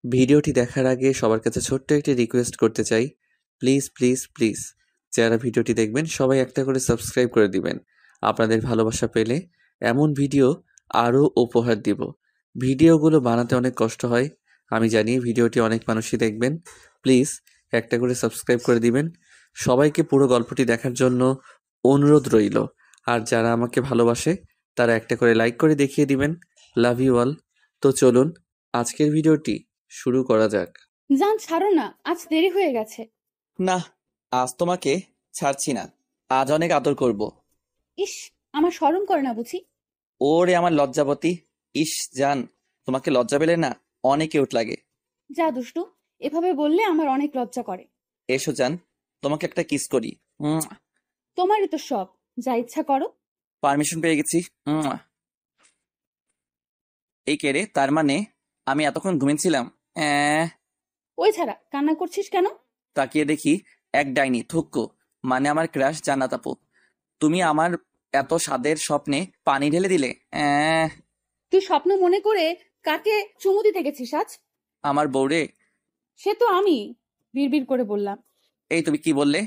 ভিডিওটি দেখার আগে সবার কাছে ছোট্ট একটি রিকোয়েস্ট করতে চাই, প্লিজ প্লিজ প্লিজ যারা ভিডিওটি দেখবেন সবাই একটা করে সাবস্ক্রাইব করে দিবেন। আপনাদের ভালোবাসা পেলে এমন ভিডিও আরও উপহার দিব। ভিডিওগুলো বানাতে অনেক কষ্ট হয়, আমি জানি। ভিডিওটি অনেক মানুষই দেখবেন, প্লিজ একটা করে সাবস্ক্রাইব করে দিবেন। সবাইকে পুরো গল্পটি দেখার জন্য অনুরোধ রইল। আর যারা আমাকে ভালোবাসে তারা একটা করে লাইক করে দেখিয়ে দিবেন। Love you all. তো চলুন আজকের ভিডিওটি শুরু করা যাক। জান ছাড়ো না, আজ দেরি হয়ে গেছে। না, আজ তোমাকে ছাড়ছি না। আজ অনেক আদর করব। ইস, আমার শরম করে না বুঝি? ওরে আমার লজ্জাবতী। ইস জান, তোমাকে লজ্জা পেলে না অনেক কিউট লাগে। যা দুষ্টু, এভাবে বললে আমার অনেক লজ্জা করে। এসো জান, তোমাকে একটা কিস করি। তোমারই তো সব, যা ইচ্ছা করো। পারমিশন পেয়ে গেছি। এই কেড়ে, তার মানে আমি এতক্ষণ ঘুমিয়েছিলাম। ওই ছাড়া কান্না করছিস কেন? তাকিয়ে দেখি এক ডাইনি থুক্কো, মানে আমার ক্রাশ জান্নাত আপু। তুমি আমার এত স্বাদের স্বপ্নে পানি ঢেলে দিলে। তুই স্বপ্ন মনে করে কাকে চুমু দিতে গেছিস আজ? আমার বউরে। সে তো আমি বিড়বিড় করে বললাম। এই তুমি কি বললে?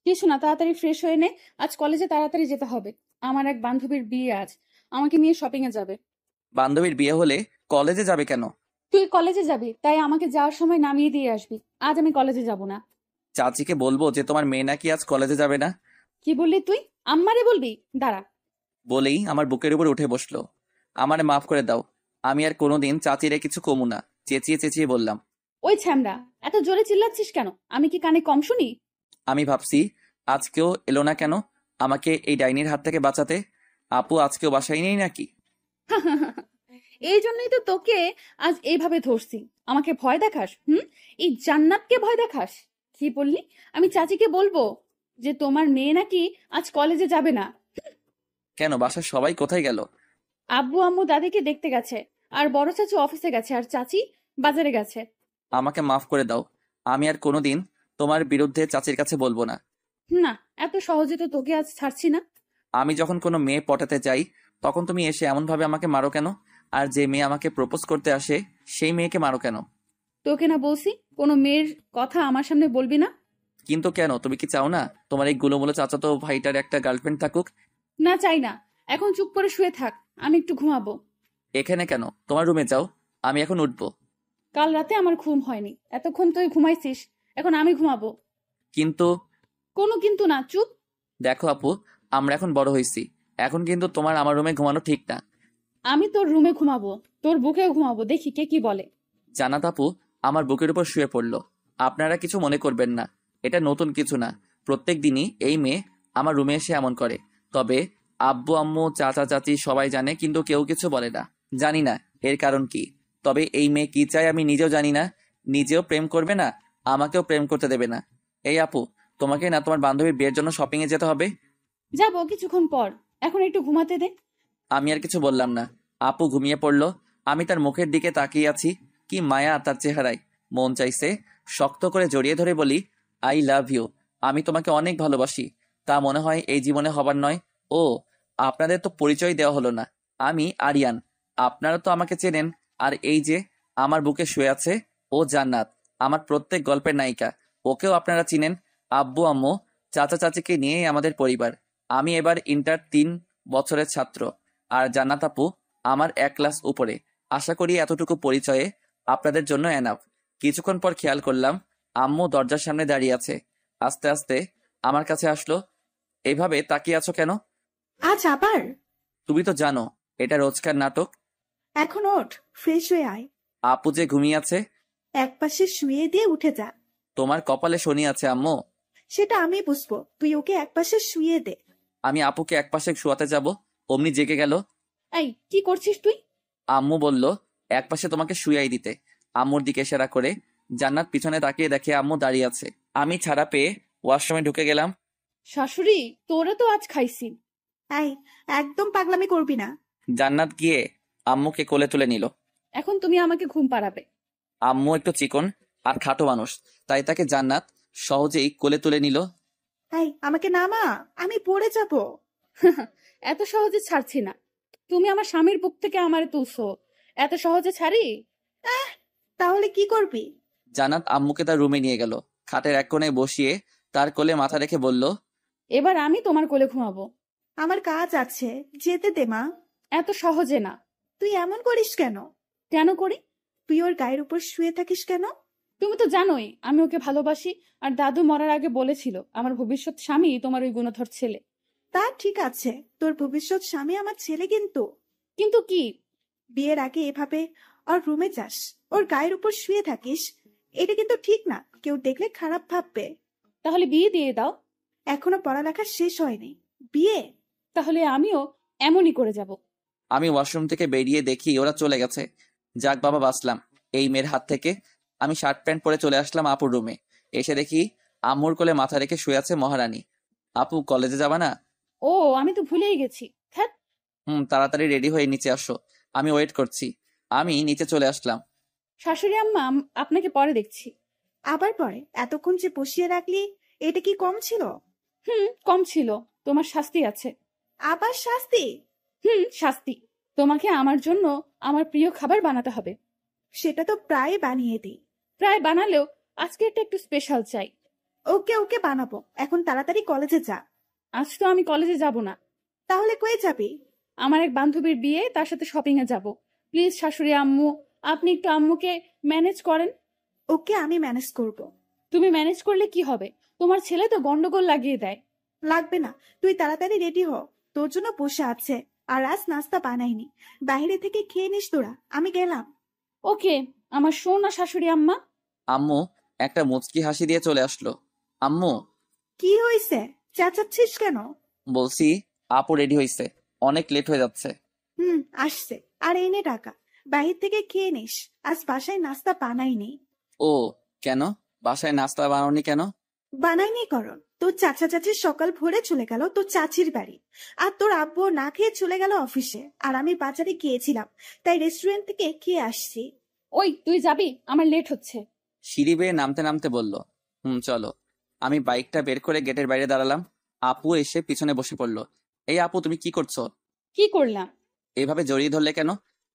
কিছু না, তাড়াতাড়ি ফ্রেশ হয়ে নে, আজ কলেজে তাড়াতাড়ি যেতে হবে। আমার এক বান্ধবীর বিয়ে আজ, আমাকে নিয়ে শপিং এ যাবে। বান্ধবীর বিয়ে হলে কলেজে যাবে কেন? তুই কলেজে যাবি, তাই আমাকে যাওয়ার সময় নামিয়ে দিয়ে আসবি। আজ আমি কলেজে যাব না। চাচিকে বলবো যে তোমার মেয়ে নাকি আজ কলেজে যাবে না। কি বললি তুই? আম্মারে বলবি? দাঁড়া। বলেই আমার বুকের উপর উঠে বসলো। আমারে মাফ করে দাও, আমি আর কোনোদিন চাচিরে কিছু কমু না। চেঁচিয়ে চেঁচিয়ে বললাম। ওই ছ্যামড়া, এত জোরে চিল্লাচ্ছিস কেন? আমি কি কানে কম শুনি? আমি ভাবছি আজকেও এলো না কেন আমাকে এই ডাইনির হাত থেকে বাঁচাতে। আপু আজকেও বাসায় নেই নাকি? এই জন্যই তো তোকে আজ এইভাবে ধরছি। আমাকে ভয় দেখাস? এই জান্নাতকে ভয় দেখাস? কি বললি? আমি চাচিকে বলবো যে তোমার মেয়ে নাকি আজ কলেজে যাবে না? কেন, বাসার সবাই কোথায় গেল? আব্বু আম্মু দাদিকে দেখতে গেছে, আর বড় চাচু অফিসে গেছে, আর চাচি বাজারে গেছে। আমাকে মাফ করে দাও, আমি আর কোনোদিন তোমার বিরুদ্ধে চাচির কাছে বলবো না। না, এত সহজে তো তোকে আজ ছাড়ছি না। আমি যখন কোনো মেয়ে পটাতে যাই তখন তুমি এসে এমন ভাবে আমাকে মারো কেন? আর যে মেয়ে আমাকে প্রপোজ করতে আসে সেই মেয়েকে মারো কেন? তোকে না বলছি কোনো মেয়ের কথা আমার সামনে বলবি না? কিন্তু কেন, তুমি কি চাও না তোমার এই গুলোমুলো চাচাতো ভাইটার একটা গার্লফ্রেন্ড থাকুক? না, চাই না। এখন চুপ করে শুয়ে থাক, আমি একটু ঘুমাবো। এখানে কেন, তোমার রুমে যাও, আমি এখন উঠবো। কাল রাতে আমার ঘুম হয়নি, এতক্ষণ তুই ঘুমাইছিস, এখন আমি ঘুমাবো। কিন্তু কোনো কিন্তু না, চুপ। দেখো আপু, আমরা এখন বড় হয়েছি, এখন কিন্তু তোমার আমার রুমে ঘুমানো ঠিক না। আমি তোর রুমে ঘুমাবো, তোর বুকেও ঘুমাবো, দেখি কে কি বলে। জান্নাত আপু আমার বুকের উপর শুয়ে পড়লো। আপনারা কিছু মনে করবেন না, এটা নতুন কিছু না। প্রত্যেক দিনই এই মেয়ে আমার রুমে এসে এমন করে। তবে আব্বু আম্মু চাচা চাচি সবাই জানে, কিন্তু কেউ কিছু বলে না। জানি না এর কারণ কি। তবে এই মেয়ে কি চায় আমি নিজেও জানি না। নিজেও প্রেম করবে না, আমাকেও প্রেম করতে দেবে না। এই আপু, তোমাকে না তোমার বান্ধবীর বিয়ের জন্য শপিং এ যেতে হবে। যাবো কিছুক্ষণ পর, এখন একটু ঘুমাতে দে। আমি আর কিছু বললাম না। আপু ঘুমিয়ে পড়লো। আমি তার মুখের দিকে তাকিয়ে আছি। কি মায়া তার চেহারায়। মন চাইছে শক্ত করে জড়িয়ে ধরে বলি, আই লাভ ইউ। আমি তোমাকে অনেক ভালোবাসি। তা মনে হয় এই জীবনে হবার নয়। ও, আপনাদের তো পরিচয় দেওয়া হলো না। আমি আরিয়ান। আপনারা তো আমাকে চেনেন। আর এই যে আমার বুকে শুয়ে আছে, ও জান্নাত, আমার প্রত্যেক গল্পের নায়িকা। ওকেও আপনারা চিনেন। আব্বু আম্মু চাচা চাচিকে নিয়েই আমাদের পরিবার। আমি এবার ইন্টার 3 বছরের ছাত্র। আর জান্নাত আপু আমার 1 ক্লাস উপরে। আশা করি এতটুকু পরিচয়ে আপনাদের জন্য এনাফ। কিছুক্ষণ পর খেয়াল করলাম আম্মু দরজার সামনে দাঁড়িয়ে আছে। আস্তে আস্তে আমার কাছে আসলো। এভাবে তাকিয়ে আছো কেন? আজ আবার? তুমি তো জানো এটা রোজকার নাটক। এখন ওঠ, ফ্রেশ হয়ে আয়। আপু যে ঘুমিয়ে আছে। একপাশে শুয়ে দিয়ে উঠে যা। তোমার কপালে শনি আছে আম্মু। সেটা আমি বুঝবো, তুই ওকে একপাশে শুয়ে দে। আমি আপুকে একপাশে শোয়াতে যাব, অমনি জেগে গেল। এই কি করছিস তুই? আম্মু বলল একপাশে তোমাকে শুয়াই দিতে। আম্মুর দিকে ইশারা করে জান্নাত পিছনে তাকিয়ে দেখে আম্মু দাঁড়িয়ে আছে। আমি ছাড়া পেয়ে ওয়াশরুমে ঢুকে গেলাম। শাশুড়ি, তোরে তো আজ খাইছি। এই, একদম পাগলামি করবি না। জান্নাত গিয়ে আম্মুকে কোলে তুলে নিল। এখন তুমি আমাকে ঘুম পাড়াবে? আম্মু একটু চিকন আর খাটো মানুষ, তাই তাকে জান্নাত সহজেই কোলে তুলে নিল। এই, আমাকে নামা, আমি পড়ে যাব। এত সহজে ছাড়ছি না। তুমি আমার স্বামীর বুক থেকে আমারে তুলছো, এত সহজে ছাড়ি? তাহলে কি করবি? জান্নাত আম্মুকে তার রুমে নিয়ে গেল। খাটের এক কোণায় বসিয়ে তার কোলে মাথা রেখে বলল, এবার আমি তোমার কোলে ঘুমাবো। আমার কাজ আছে, যেতে দে মা। এত সহজে না। তুই এমন করিস কেন? কেন করি? তুই ওর গায়ের উপর শুয়ে থাকিস কেন? তুমি তো জানোই আমি ওকে ভালোবাসি, আর দাদু মরার আগে বলেছিল আমার ভবিষ্যৎ স্বামী তোমার ওই গুণধর ছেলে। তা ঠিক আছে, তোর ভবিষ্যৎ স্বামী আমার ছেলে, কিন্তু কিন্তু কি? বিয়ের আগে এভাবে ওর রুমে যাস, ওর গায়ের উপর শুয়ে থাকিস, এটা কিন্তু ঠিক না। কেউ দেখলে খারাপ ভাববে। তাহলে বিয়ে দিয়ে দাও। এখনো পড়ালেখা শেষ হয়নি, বিয়ে? তাহলে আমিও এমনই করে যাব। আমি ওয়াশরুম থেকে বেরিয়ে দেখি ওরা চলে গেছে। যাক বাবা, বাঁচলাম এই মেয়ের হাত থেকে। আমি শার্ট প্যান্ট পরে চলে আসলাম আপুর রুমে। এসে দেখি আম্মুর কোলে মাথা রেখে শুয়ে আছে মহারানী। আপু, কলেজে যাবা না? ও, আমি তো ভুলেই গেছি। ধ্যাৎ। তাড়াতাড়ি রেডি হয়ে নিচে আসো, আমি ওয়েট করছি। আমি নিচে চলে আসলাম। শাশুড়ি আম্মা, আপনাকে পরে দেখছি। আবার পরে? এতক্ষণ যে বসিয়ে রাখলি, এটা কি কম ছিল? কম ছিল। তোমার শাস্তি আছে। আবার শাস্তি? শাস্তি। তোমাকে আমার জন্য আমার প্রিয় খাবার বানাতে হবে। সেটা তো প্রায় বানিয়ে দিই। প্রায় বানালেও আজকে এটা একটু স্পেশাল চাই। ওকে ওকে বানাবো, এখন তাড়াতাড়ি কলেজে যা। আজ তো আমি কলেজে যাব না। তাহলে কয়ে যাবি? আমার এক বান্ধবীর বিয়ে, তার সাথে শপিং এ যাব। প্লিজ শাশুড়ি আম্মু, আপনি একটু আম্মুকে ম্যানেজ করেন। ওকে আমি ম্যানেজ করব। তুমি ম্যানেজ করলে কি হবে? তোমার ছেলে তো গন্ডগোল লাগিয়ে দেয়। লাগবে না, তুই তাড়াতাড়ি রেডি হ, তোর জন্য বসে আছে। আর আজ নাস্তা বানাইনি, বাইরে থেকে খেয়ে নিস তোরা, আমি গেলাম। ওকে আমার সোনা শাশুড়ি আম্মা। আম্মু একটা মুচকি হাসি দিয়ে চলে আসলো। আম্মু, কি হয়েছে, চেঁচাচ্ছিস কেন? বলছি আপু রেডি হয়েছে, অনেক লেট হয়ে যাচ্ছে। আসছে। আর এই নে টাকা, বাহির থেকে খেয়ে নিস, আজ বাসায় নাস্তা বানাইনি। ও, কেন বাসায় নাস্তা বানাওনি কেন? বানাইনি করণ, তোর চাচা চাচির সকাল ভোরে চলে গেল তোর চাচির বাড়ি, আর তোর আব্বু না খেয়ে চলে গেল অফিসে, আর আমি বাজারে গিয়েছিলাম, তাই রেস্টুরেন্ট থেকে খেয়ে আসছি। ওই তুই যাবি, আমার লেট হচ্ছে। সিঁড়ি বেয়ে নামতে নামতে বলল, চলো। আমি বাইকটা বের করে গেটের বাইরে দাঁড়ালাম। আপু এসে পিছনে বসে পড়লো। এই আপু, তুমি কি করছো? কি করলাম? এভাবে জড়িয়ে ধরলে কেন?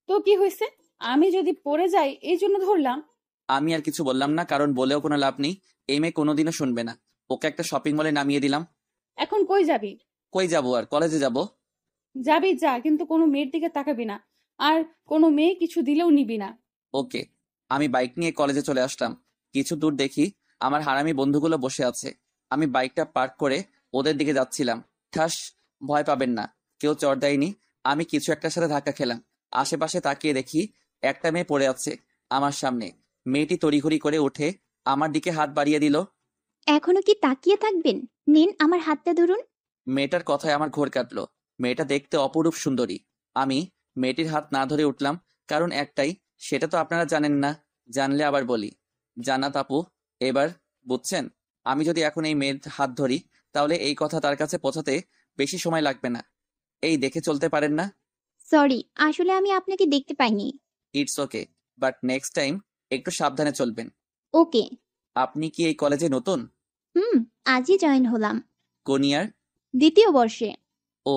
তো কি হয়েছে? আমি যদি পড়ে যাই এই জন্য ধরলাম। আমি আর কিছু বললাম না, কারণ বলেও কোনো লাভ নেই। এই মেয়ে কোনোদিনও শুনবে না। ওকে একটা শপিং মলে নামিয়ে দিলাম। এখন কই যাবি? কই যাবো আর, কলেজে যাব। যাবি যা, কিন্তু কোনো মেয়ের দিকে তাকাবি না, আর কোনো মেয়ে কিছু দিলেও নিবি না। ওকে। আমি বাইক নিয়ে কলেজে চলে আসলাম। কিছু দূর দেখি আমার হারামি বন্ধুগুলো বসে আছে। আমি বাইকটা পার্ক করে ওদের দিকে যাচ্ছিলাম। ঠাস, ভয় পাবেন না, কেউ চড় দেয়নি। আমি কিছু একটার সাথে ধাক্কা খেলাম। আশেপাশে তাকিয়ে দেখি একটা মেয়ে পড়ে আছে আমার সামনে। মেয়েটি তড়িঘড়ি করে উঠে আমার দিকে হাত বাড়িয়ে দিল। এখনো কি তাকিয়ে থাকবেন? নিন আমার হাতটা ধরুন। মেয়েটার কথায় আমার ঘোর কাটলো। মেয়েটা দেখতে অপরূপ সুন্দরী। আমি মেয়েটির হাত না ধরে উঠলাম, কারণ একটাই, সেটা তো আপনারা জানেন না। জানলে আবার বলি। জান্নাত আপু, এবার বুঝছেন? আমি যদি এখন এই মেয়ের হাত ধরি, তাহলে এই কথা তার কাছে পৌঁছাতে বেশি সময় লাগবে না। এই দেখে চলতে পারেন না? সরি, আসলে আমি আপনাকে দেখতে পাইনি। It's okay, but next time একটু সাবধানে চলবেন। ওকে। আপনি কি এই কলেজে নতুন? আজই জয়েন হলাম। কোন ইয়ার? দ্বিতীয় বর্ষে। ও,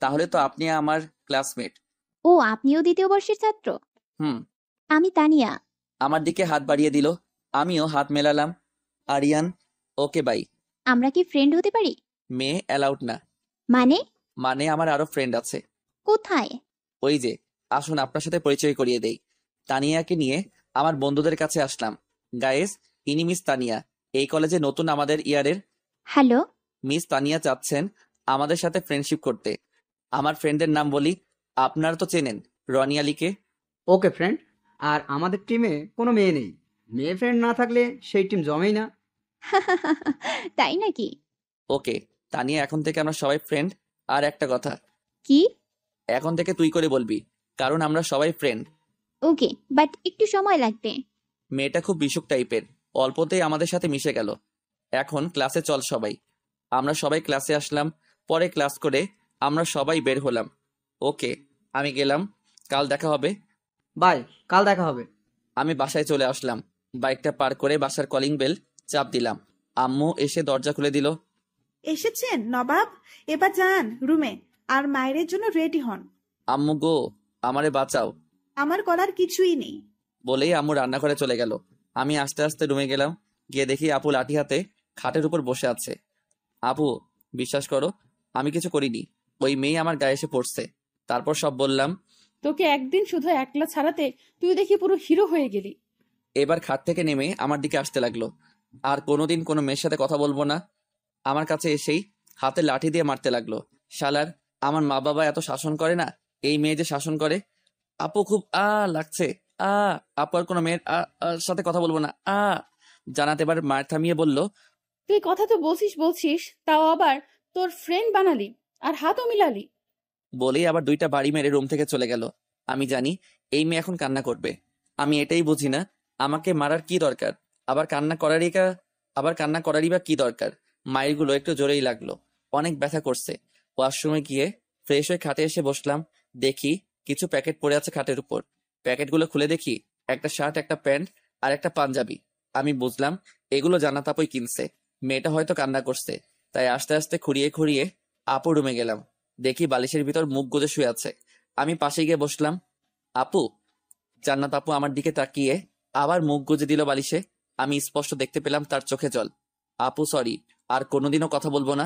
তাহলে তো আপনি আমার ক্লাসমেট। ও, আপনিও দ্বিতীয় বর্ষের ছাত্র? হুম। আমি তানিয়া। আমার দিকে হাত বাড়িয়ে দিল। আমিও হাত মেলালাম। আরিয়ান। Okay bye. আমরা কি ফ্রেন্ড হতে পারি? মেয়ে অ্যালাউড না। মানে? মানে আমার আরো ফ্রেন্ড আছে। কোথায়? ওই যে, আসুন আপনার সাথে পরিচয় করিয়ে দেই। তানিয়াকে নিয়ে আমার বন্ধুদের কাছে আসলাম। গাইস, ইনি মিস তানিয়া, এই কলেজে নতুন আমাদের ইয়ারের। হ্যালো। মিস তানিয়া চাচ্ছেন আমাদের সাথে ফ্রেন্ডশিপ করতে। আমার ফ্রেন্ডের নাম বলি, আপনারা তো চেনেন, রনি আলীকে। ওকে ফ্রেন্ড। আর আমাদের টিমে কোনো মেয়ে নেই, মেয়ে ফ্রেন্ড না থাকলে সেই টিম জমেই না। তাই নাকি? ওকে তানিয়া, এখন থেকে আমরা সবাই ফ্রেন্ড। আর একটা কথা, কি? এখন থেকে তুই করে বলবি, কারণ আমরা সবাই ফ্রেন্ড। ওকে, বাট একটু সময় লাগবে। মেয়েটা খুব বিশুক টাইপের, অল্পতেই আমাদের সাথে মিশে গেল। এখন ক্লাসে চল সবাই। আমরা সবাই ক্লাসে আসলাম। পরে ক্লাস করে আমরা সবাই বের হলাম। ওকে, আমি গেলাম, কাল দেখা হবে। বাই, কাল দেখা হবে। আমি বাসায় চলে আসলাম। বাইকটা পার করে বাসার কলিং বেল চাপ দিলাম। আম্মু এসে দরজা খুলে দিল। এসেছেন নবাব, এবার যান রুমে, আর মায়ের জন্য রেডি হন। আম্মু গো, আমারে বাঁচাও। আমার করার কিছুই নেই। বলেই আম্মু রান্নাঘরে চলে গেল। আমি আস্তে আস্তে রুমে গেলাম। গিয়ে দেখি আপু লাঠি হাতে খাটের উপর বসে আছে। আপু, বিশ্বাস করো, আমি কিছু করিনি। ওই মেয়ে আমার গায়ে এসে পড়ছে। তারপর সব বললাম। তোকে একদিন শুধু একলা ছাড়াতে তুই দেখি পুরো হিরো হয়ে গেলি। এবার খাট থেকে নেমে আমার দিকে আসতে লাগলো। আর কোনোদিন কোনো মেয়ের সাথে কথা বলবো না। আমার কাছে এসেই হাতে লাঠি দিয়ে মারতে লাগলো। শালার, আমার মা বাবা এত শাসন করে না, এই মেয়ে যে শাসন করে। আপু খুব লাগছে। আ আপু আর কোনো মেয়ের সাথে কথা বলবো না। জানাত এবার মার থামিয়ে বলল। তুই কথা তো বলছিস, তাও আবার তোর ফ্রেন্ড বানালি আর হাতও মিলালি। বলেই আবার 2টা বাড়ি মেরে রুম থেকে চলে গেল। আমি জানি এই মেয়ে এখন কান্না করবে। আমি এটাই বুঝি না, আমাকে মারার কি দরকার, আবার কান্না করারই বা কি দরকার। মায়ের গুলো একটু জোরেই লাগলো, অনেক ব্যথা করছে। ওয়াশরুমে গিয়ে ফ্রেশ হয়ে খাটে এসে বসলাম। দেখি কিছু প্যাকেট পড়ে আছে খাটের উপর। প্যাকেটগুলো খুলে দেখি একটা শার্ট, একটা প্যান্ট আর একটা পাঞ্জাবি। আমি বুঝলাম এগুলো জান্নাত আপুই কিনছে। মেয়েটা হয়তো কান্না করছে, তাই আস্তে আস্তে খুঁড়িয়ে খুঁড়িয়ে আপু রুমে গেলাম। দেখি বালিশের ভিতর মুখ গুজে শুয়ে আছে। আমি পাশে গিয়ে বসলাম। আপু। জান্নাত আপু আমার দিকে তাকিয়ে আবার মুখ গুজে দিল বালিশে। আমি স্পষ্ট দেখতে পেলাম তার চোখে জল। আপু সরি, আর কোনোদিনও কথা বলবো না।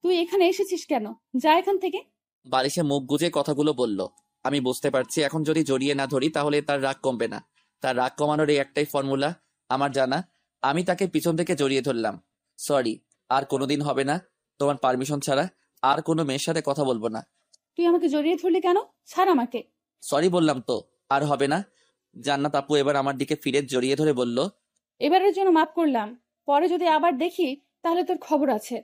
তুই এখানে এসেছিস কেন? যা এখান থেকে। বালিশে মুখ গুজে কথাগুলো বলল। আমি বুঝতে পারছি এখন যদি জড়িয়ে না ধরি তাহলে তার রাগ কমবে না। তার রাগ কমানোর এই একটাই ফর্মুলা আমার জানা। আমি তাকে পিছন থেকে জড়িয়ে ধরলাম। সরি, আর কোনোদিন হবে না। তোমার পারমিশন ছাড়া আর কোনো মেয়ের সাথে কথা বলবো না। তুই আমাকে জড়িয়ে ধরলি কেন? ছাড় আমাকে। সরি বললাম তো, আর হবে না। জান্নাত আপু এবার আমার দিকে ফিরে জড়িয়ে ধরে বলল। এবারের জন্য মাফ করলাম, পরে যদি আবার দেখি তাহলে তোর খবর আছে।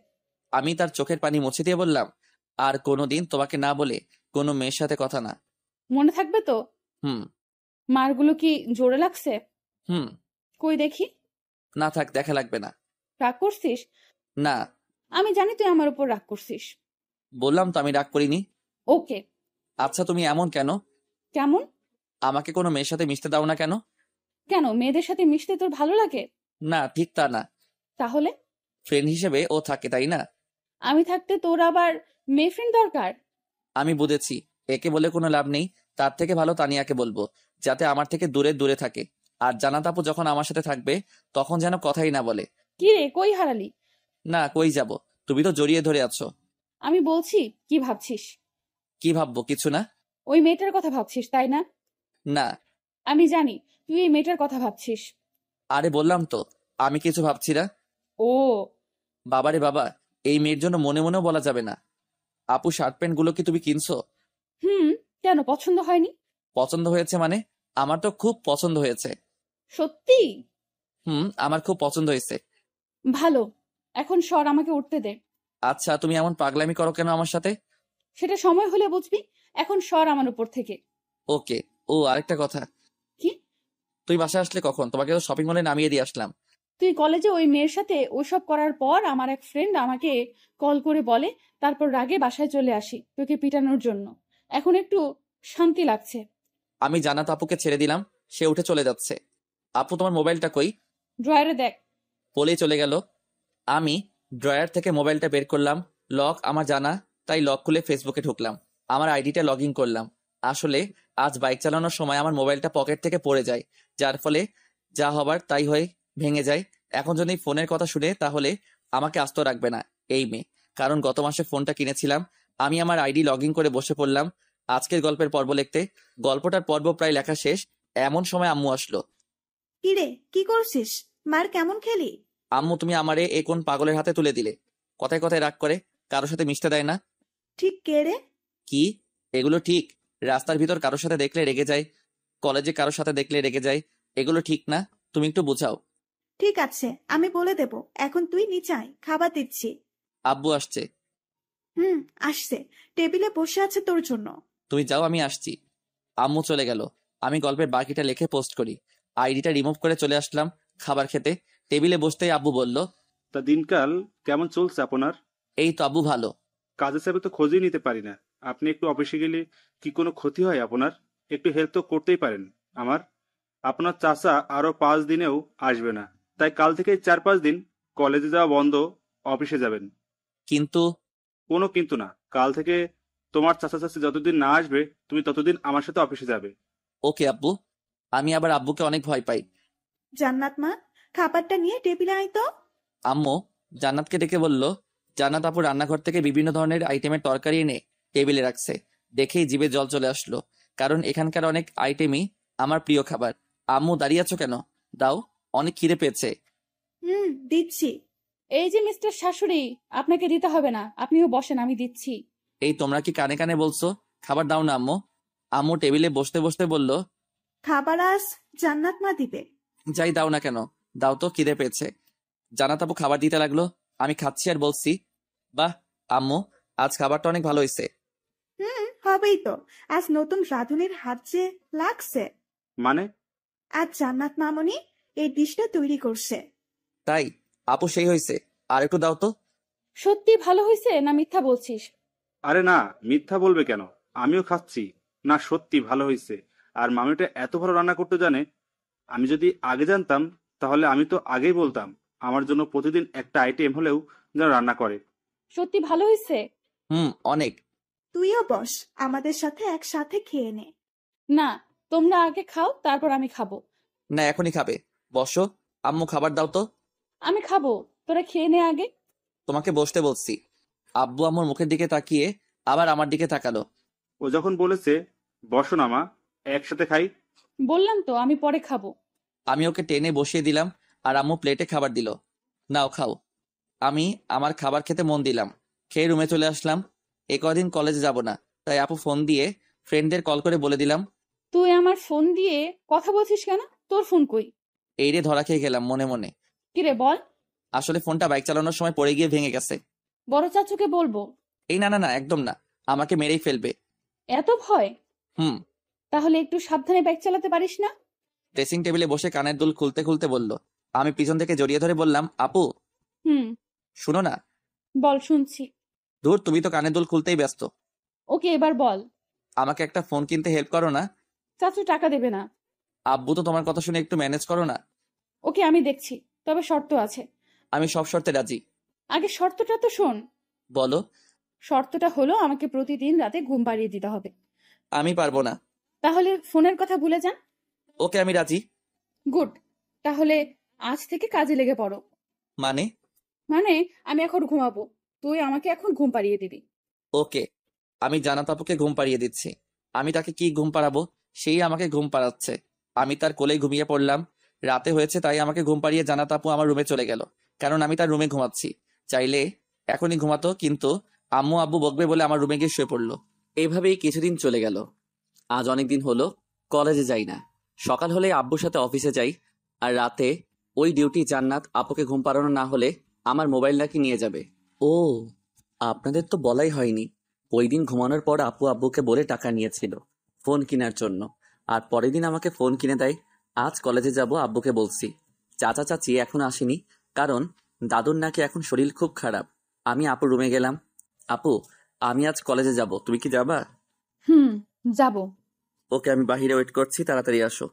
আমি তার চোখের পানি মুছে দিয়ে বললাম, আর কোনোদিন তোমাকে না বলে কোনো মেয়ের সাথে কথা না। মনে থাকবে তো? হুম। মারগুলো কি জোরে লাগছে? হুম। কই দেখি। না থাক, দেখা লাগবে না। রাগ করছিস? না। আমি জানি তুই আমার উপর রাগ করছিস। বললাম তো আমি রাগ করিনি। ওকে। আচ্ছা তুমি এমন কেন? কেমন? আমাকে কোনো মেয়ের সাথে মিশতে দাও না কেন? কেন, মেয়েদের সাথে মিশতে তোর ভালো লাগে? না, ঠিক তা না। তাহলে? ফ্রেন্ড হিসেবে ও থাকে, তাই না? আমি থাকতে তোর আবার মেয়ে ফ্রেন্ড দরকার? আমি বুঝেছি, একে বলে কোনো লাভ নেই। তার থেকে ভালো তানিয়াকে বলবো, যাতে আমার থেকে দূরে দূরে থাকে। আর জান্নাত আপু যখন আমার সাথে থাকবে তখন যেন কথাই না বলে। কি রে, কই হারালি? না, কই যাব, তুমি তো জড়িয়ে ধরে আছো। আমি বলছি, কি ভাবছিস? কি ভাববো? কিছু না। ওই মেয়েটার কথা ভাবছিস, তাই না? না। আমি জানি তুই এই মেয়েটার কথা ভাবছিস। আরে বললাম তো আমি কিছু ভাবছি না। ও। বাবারে বাবা, এই মেয়ের জন্য মনে মনেও বলা যাবে না। আপু শার্ট প্যান্ট গুলো কি তুমি কিনছো? হুম। কেন, পছন্দ হয়নি? পছন্দ হয়েছে মানে? আমার তো খুব পছন্দ হয়েছে। সত্যি? আমার খুব পছন্দ হয়েছে। ভালো। এখন সর, আমাকে উঠতে দে। আচ্ছা তুমি এমন পাগলামি করো কেন আমার সাথে? সেটা সময় হলে বুঝবি। এখন সর আমার উপর থেকে। ওকে। ও আরেকটা কথা, কি? তুই বাসায় আসলে কখন? তোমাকে তো শপিং মলে নামিয়ে দিয়ে আসলাম। তুই কলেজে ওই মেয়ের সাথে ওসব করার পর আমার এক ফ্রেন্ড আমাকে কল করে বলে, তারপর রাগে বাসায় চলে আসি তোকে পিটানোর জন্য। এখন একটু শান্তি লাগছে। আমি জান্নাত আপুকে ছেড়ে দিলাম, সে উঠে চলে যাচ্ছে। আপু তোমার মোবাইলটা কই? ড্রয়ারে দেখ। বলেই চলে গেল। আমি ড্রয়ার থেকে মোবাইলটা বের করলাম। লক আমার জানা, তাই লক খুলে ফেসবুকে ঢুকলাম। আমার আইডিটা লগ ইন করলাম। আসলে আজ বাইক চালানোর সময় আমার মোবাইলটা পকেট থেকে পড়ে যায়, যার ফলে যা হবার তাই হয়ে ভেঙে যায়। এখন যদি ফোনের কথা শুনে তাহলে আমাকে আস্ত রাখবে না এই মেয়ে, কারণ গত মাসে ফোনটা কিনেছিলাম। আমি আমার আইডি লগ ইন করে বসে পড়লাম আজকের গল্পের পর্ব লিখতে। গল্পটার পর্ব প্রায় লেখা শেষ, এমন সময় আম্মু আসলো। কি রে, কি করছিস? মার কেমন খেলি? আম্মু, তুমি আমারে এ কোন পাগলের হাতে তুলে দিলে? কথায় কথায় রাগ করে, কারোর সাথে মিশতে দেয় না। ঠিক কে রে? কি? এগুলো ঠিক? রাস্তার ভিতর কারোর সাথে দেখলে রেগে যায়, কলেজে কারোর সাথে দেখলে রেগে যায়, এগুলো ঠিক না। তুমি একটু বুঝাও। ঠিক আছে, আমি বলে দেব। এখন তুই নিচে আয়, খাবার দিচ্ছি। আব্বু আসছে। আসছে। টেবিলে বসে আছে তোর জন্য। তুমি যাও, আমি আসছি। আম্মু চলে গেল। আমি গল্পের বাকিটা লিখে পোস্ট করি। আইডিটা রিমুভ করে চলে আসলাম খাবার খেতে। টেবিলে বসতেই আব্বু বলল, তা দিনকাল কেমন চলছে আপনার? এই তো আব্বু, ভালো। কাজের চাপে তো খোঁজই নিতে পারি না। আপনি একটু অফিসে গেলে কি কোনো ক্ষতি হয় আপনার? একটু হেল্প তো করতেই পারেন আমার। আপনার চাচা আরো 5 দিনেও আসবে না, তাই কাল থেকে 4-5 দিন কলেজে যাওয়া বন্ধ, অফিসে যাবেন। কিন্তু কোনো কিন্তু না, কাল থেকে তোমার চাচা চাচি যতদিন না আসবে তুমি ততদিন আমার সাথে অফিসে যাবে। ওকে আব্বু। আমি আবার আব্বুকে অনেক ভয় পাই। জান্নাত মা, খাবারটা নিয়ে টেবিলে আয় তো। আম্মু জান্নাতকে ডেকে বলল, জান্নাত আপু রান্নাঘর থেকে বিভিন্ন ধরনের আইটেমের তরকারি এনে টেবিলে রাখছে। দেখেই জিভে জল চলে আসলো, কারণ এখানকার অনেক আইটেমই আমার প্রিয় খাবার। আম্মু দাঁড়িয়ে আছো কেন? দাও, অনেক খিদে পেয়েছে। দিচ্ছি। এই যে মিস্টার শাশুড়ি, আপনাকে দিতে হবে না, আপনিও বসেন, আমি দিচ্ছি। এই তোমরা কি কানে কানে বলছো? খাবার দাও না আম্মু। আম্মু টেবিলে বসতে বসতে বলল, খাবার আজ জান্নাত মা দিবে। যাই দাও না কেন, দাও তো, খিদে পেয়েছে। জান্নাত আপু খাবার দিতে লাগলো। আমি খাচ্ছি আর বলছি, বাহ আম্মু, আজ খাবারটা অনেক ভালো হয়েছে। হবেই তো, আজ নতুন রাঁধুনির হাত যে লাগছে। মানে? আজ জান্নাত মামনি এই ডিশটা তৈরি করছে। তাই? আপু সেই হয়েছে, আর একটু দাও তো। সত্যি ভালো হয়েছে না মিথ্যা বলছিস? আরে না, মিথ্যা বলবে কেন? আমিও খাচ্ছি। না, সত্যি ভালো হয়েছে। আর মামিটা এত ভালো রান্না করতে জানে। আমি যদি আগে জানতাম তাহলে আমি তো আগেই বলতাম আমার জন্য প্রতিদিন একটা আইটেম হলেও যেন রান্না করে। সত্যি ভালো হয়েছে? অনেক। তুইও বস, আমাদের সাথে একসাথে খেয়ে নে। না, তোমরা আগে খাও, তারপর আমি খাবো। না, এখনই খাবে? বসো, আম্মু খাবার দাও তো। আমি খাবো, তোরা খেয়ে নে আগে। তোমাকে বসতে বলছি। আব্বু আম্মুর মুখের দিকে তাকিয়ে আবার আমার দিকে তাকালো। ও যখন বলেছে বসো না মা, একসাথে খাই। বললাম তো আমি পরে খাবো। আমি ওকে টেনে বসিয়ে দিলাম আর আম্মু প্লেটে খাবার দিল। নাও খাও। আমি আমার খাবার খেতে মন দিলাম। খেয়ে রুমে চলে আসলাম। এ কদিন কলেজে যাব না, তাই আপু ফোন দিয়ে ফ্রেন্ডদের কল করে বলে দিলাম। তুই আমার ফোন দিয়ে কথা বলছিস কেন? তোর ফোন কই? এই রে ধরা খেয়ে গেলাম মনে মনে। কিরে বল। আসলে ফোনটা বাইক চালানোর সময় পড়ে গিয়ে ভেঙে গেছে। বড় চাচুকে বলবো? এই না না না, একদম না, আমাকে মেরেই ফেলবে। এত ভয়? হুম। তাহলে একটু সাবধানে বাইক চালাতে পারিস না? ড্রেসিং টেবিলে বসে কানের দুল খুলতে খুলতে বলল। আমি পিছন থেকে জড়িয়ে ধরে বললাম, আপু হুম, শুনো না। বল, শুনছি। ধুর, তুমি তো কানের দুল খুলতেই ব্যস্ত। ওকে, এবার বল। আমাকে একটা ফোন কিনতে হেল্প করো না। চাচু টাকা দেবে না। আব্বু তো তোমার কথা শুনে একটু ম্যানেজ করো না। ওকে, আমি দেখছি, তবে শর্ত আছে। আমি সব শর্তে রাজি। আগে শর্তটা তো শোন। বলো। শর্তটা হলো আমাকে প্রতিদিন রাতে ঘুম পাড়িয়ে দিতে হবে। আমি পারবো না। তাহলে ফোনের কথা ভুলে যান। ওকে, আমি রাজি। গুড। তাহলে আজ থেকে কাজে লেগে পড়ো। মানে? মানে আমি এখন ঘুমাবো, তুই আমাকে এখন ঘুম পাড়িয়ে দিবি। ওকে, আমি জান্নাত আপুকে ঘুম পাড়িয়ে দিচ্ছি। আমি তাকে কি ঘুম পাড়াবো? সেই আমাকে ঘুম পাড়াচ্ছে। আমি তার কোলেই ঘুমিয়ে পড়লাম। রাতে হয়েছে তাই আমাকে ঘুম পাড়িয়ে জান্নাত আপু আমার রুমে চলে গেল, কারণ আমি তার রুমে ঘুমাচ্ছি। চাইলে এখনই ঘুমাতো, কিন্তু আম্মু আব্বু বকবে বলে আমার রুমে গিয়ে শুয়ে পড়লো। এইভাবেই কিছুদিন চলে গেল। আজ অনেক দিন হলো কলেজে যাই না। সকাল হলে আব্বুর সাথে অফিসে যাই, আর রাতে ওই ডিউটি জান্নাত আপুকে ঘুম পাড়ানো না হলে আমার মোবাইল নাকি নিয়ে যাবে। ও, আপনাদের তো বলাই হয়নি। ওই দিন ঘুমানোর পর আপু আব্বুকে বলে টাকা নিয়েছিল ফোন কেনার জন্য, আর পরের দিন আমাকে ফোন কিনে দেয়। আজ কলেজে যাব, আব্বুকে বলছি। চাচা চাচি এখন আসেনি, কারণ দাদুর নাকি এখন শরীর খুব খারাপ। আমি আপুর রুমে গেলাম। আপু, আমি আজ কলেজে যাব, তুমি কি যাবা? যাব। ওকে, আমি বাহিরে ওয়েট করছি, তাড়াতাড়ি আসো।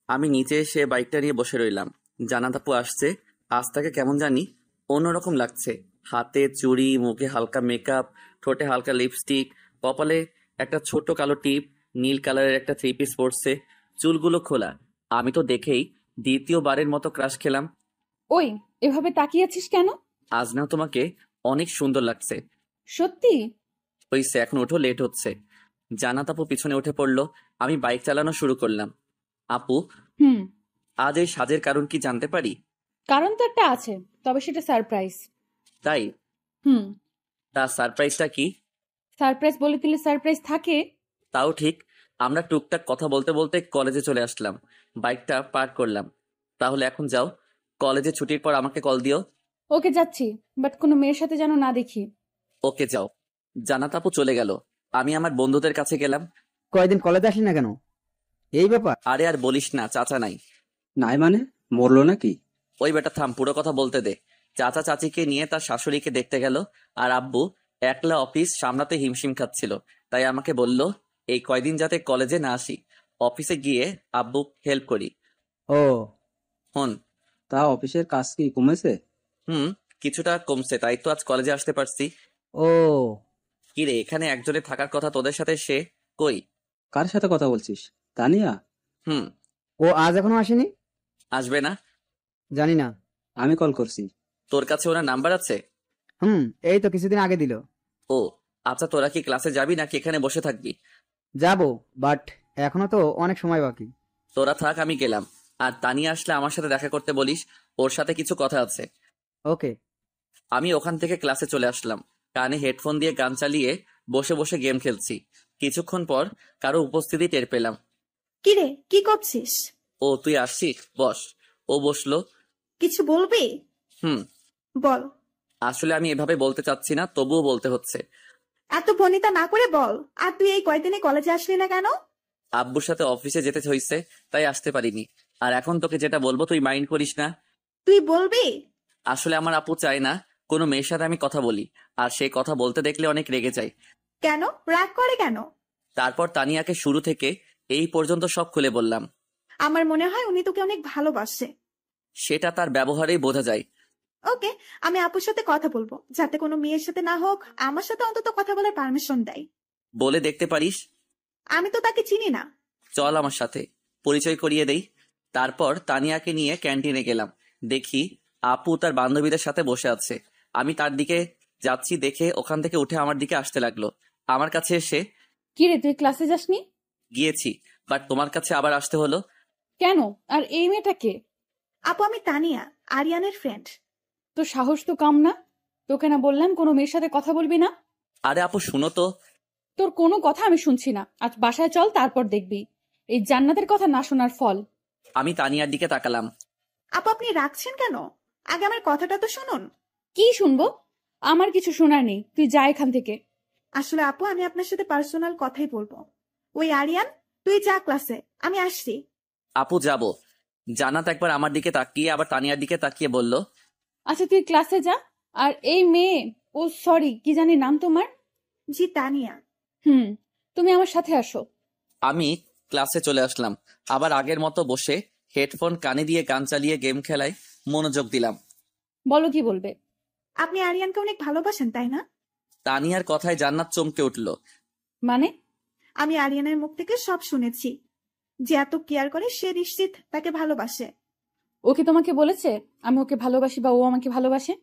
আমি নিচে এসে বাইকটা নিয়ে বসে রইলাম। জান্নাত আপু আসছে। আজ তাকে কেমন জানি অন্যরকম লাগছে। হাতে চুড়ি, মুখে হালকা মেকআপ, ঠোঁটে হালকা লিপস্টিক, কপালে একটা ছোট কালো টিপ, নীল কালারের একটা থ্রি পিস পরছে, চুলগুলো খোলা। আমি তো দেখেই দ্বিতীয়বারের মতো ক্রাশ খেলাম। ওই, এভাবে তাকিয়ে আছিস কেন? আজ না তোমাকে অনেক সুন্দর লাগছে। সত্যি? হইছে, এখন ওঠো, লেট হচ্ছে। জান্নাত আপু পিছনে উঠে পড়লো। আমি বাইক চালানো শুরু করলাম। আপু, হুম। আজ এই সাজের কারণ কি জানতে পারি? কারণ তো একটা আছে, তবে সেটা সারপ্রাইজ। তাই? হুম। তা সারপ্রাইজটা কি? সারপ্রাইজ বলে দিলে সারপ্রাইজ থাকে? তাও ঠিক। আমরা টুকটাক কথা বলতে বলতে কলেজে চলে আসলাম। বাইকটা পার্ক করলাম। তাহলে এখন যাও, কলেজে ছুটির পর আমাকে কল দিও। ওকে, যাচ্ছি, বাট কোনো মেয়ের সাথে যেন না দেখি। ওকে, যাও। জান্নাত আপু চলে গেল। আমি আমার বন্ধুদের কাছে গেলাম। কয়দিন কলেজে আসলি না কেন? এই ব্যাপার? আরে আর বলিস না, চাচা নাই। নাই মানে, মরলো নাকি? ওই বেটা থাম, পুরো কথা বলতে দে। চাচা চাচিকে নিয়ে তার শাশুড়িকে দেখতে গেল, আর আব্বু একলা অফিস সামলাতে হিমশিম খাচ্ছিল। তাই আমাকে বলল এই কয়দিন যাতে কলেজে না আসি, অফিসে গিয়ে আব্বু হেল্প করি। ও, হন। তা অফিসের কাজ কি কমেছে? কিছুটা কমছে, তাই তো আজ কলেজে আসতে পারছি। ও, কিরে, এখানে একজনের থাকার কথা তোদের সাথে, সে কই? কার সাথে কথা বলছিস? তানিয়া? হুম। ও আজ এখনো আসেনি? আসবে না? জানি না। আমি কল করছি। তোর কাছে ওনার নাম্বার আছে? এই তো কিছুদিন আগে দিল। ও আচ্ছা, তোরা কি ক্লাসে যাবি নাকি এখানে বসে থাকবি? যাবো, বাট এখনো তো অনেক সময় বাকি। তোরা থাক, আমি গেলাম। আর তানিয়া আসলে আমার সাথে দেখা করতে বলিস, ওর সাথে কিছু কথা আছে। ওকে। আমি ওখান থেকে ক্লাসে চলে আসলাম। কানে হেডফোন দিয়ে গান চালিয়ে বসে বসে গেম খেলছি। কিছুক্ষণ পর কারো উপস্থিতি টের পেলাম। কিরে, কি করছিস? ও তুই আসছিস, বস। ও বসলো। কিছু বলবি? হুম। বল। আসলে আমি এভাবে বলতে চাচ্ছি না, তবুও বলতে হচ্ছে। এত ভনিতা না করে বল। আর তুই এই কয়দিনে কলেজে আসলি না কেন? আব্বুর সাথে অফিসে যেতে হয়েছে, তাই আসতে পারিনি। আর এখন তোকে যেটা বলবো তুই মাইন্ড করিস না। তুই বলবি? আসলে আমার আপু চায় না কোনো মেয়ের সাথে আমি কথা বলি, আর সে কথা বলতে দেখলে অনেক রেগে যায়। কেন রাগ করে কেন? তারপর তানিয়াকে শুরু থেকে এই পর্যন্ত সব খুলে বললাম। আমার মনে হয় উনি তোকে অনেক ভালোবাসে। সেটা তার ব্যবহারেই বোঝা যায়। ওকে, আমি আপুর সাথে কথা বলবো, যাতে কোনো মেয়ের সাথে না হোক আমার সাথে অন্তত কথা বলার পারমিশন দেয়। বলে দেখতে পারিস। আমি তো তাকে চিনি না। চল আমার সাথে, পরিচয় করিয়ে দেই। তারপর তানিয়াকে নিয়ে ক্যান্টিনে গেলাম। দেখি আপু তার বান্ধবীদের সাথে বসে আছে। আমি তার দিকে যাচ্ছি দেখে ওখান থেকে উঠে আমার দিকে আসতে লাগলো। আমার কাছে এসে, কি রে, তুই ক্লাসে যাসনি? গিয়েছি, বাট তোমার কাছে আবার আসতে হলো কেন? আর এই মেয়েটাকে? আপু, আমি তানিয়া, আরিয়ানের ফ্রেন্ড। তোর সাহস তো কম না? তোকে না বললাম কোনো মেয়ের সাথে কথা বলবি না? আরে আপু শুনো তো। তোর কোনো কথা আমি শুনছি না। আজ বাসায় চল, তারপর দেখবি এই জান্নাতের কথা না শোনার ফল। আমি তানিয়ার দিকে তাকালাম। আপু, আপনি রাখছেন কেন? আগে আমার কথাটা তো শুনুন। কি শুনবো? আমার কিছু শোনার নেই, তুই যা এখান থেকে। আসলে আপু, আমি আপনার সাথে পার্সোনাল কথাই বলবো। ওই আরিয়ান, তুই যা ক্লাসে, আমি আসছি। আপু যাব। জান্নাত একবার আমার দিকে তাকিয়ে আবার তানিয়ার দিকে তাকিয়ে বলল, আচ্ছা তুই ক্লাসে যা। আর এই মেয়ে, ও সরি, কি জানি নাম তোমার? জি, তানিয়া। তুমি আমার সাথে আসো। আমি ক্লাসে চলে আসলাম। আবার আগের মতো বসে হেডফোন কানে দিয়ে গান চালিয়ে গেম খেলায় মনোযোগ দিলাম। বলো কি বলবে? আপনি আরিয়ানকে অনেক ভালোবাসেন, তাই না? তানিয়ার কথায় জান্নাত চমকে উঠল। মানে? আমি আরিয়ানের মুখ থেকে সব শুনেছি। যে এত কেয়ার করে সে নিশ্চিত তাকে ভালোবাসে। ও কি তোমাকে বলেছে আমি ওকে ভালোবাসি বা ও আমাকে ভালোবাসে?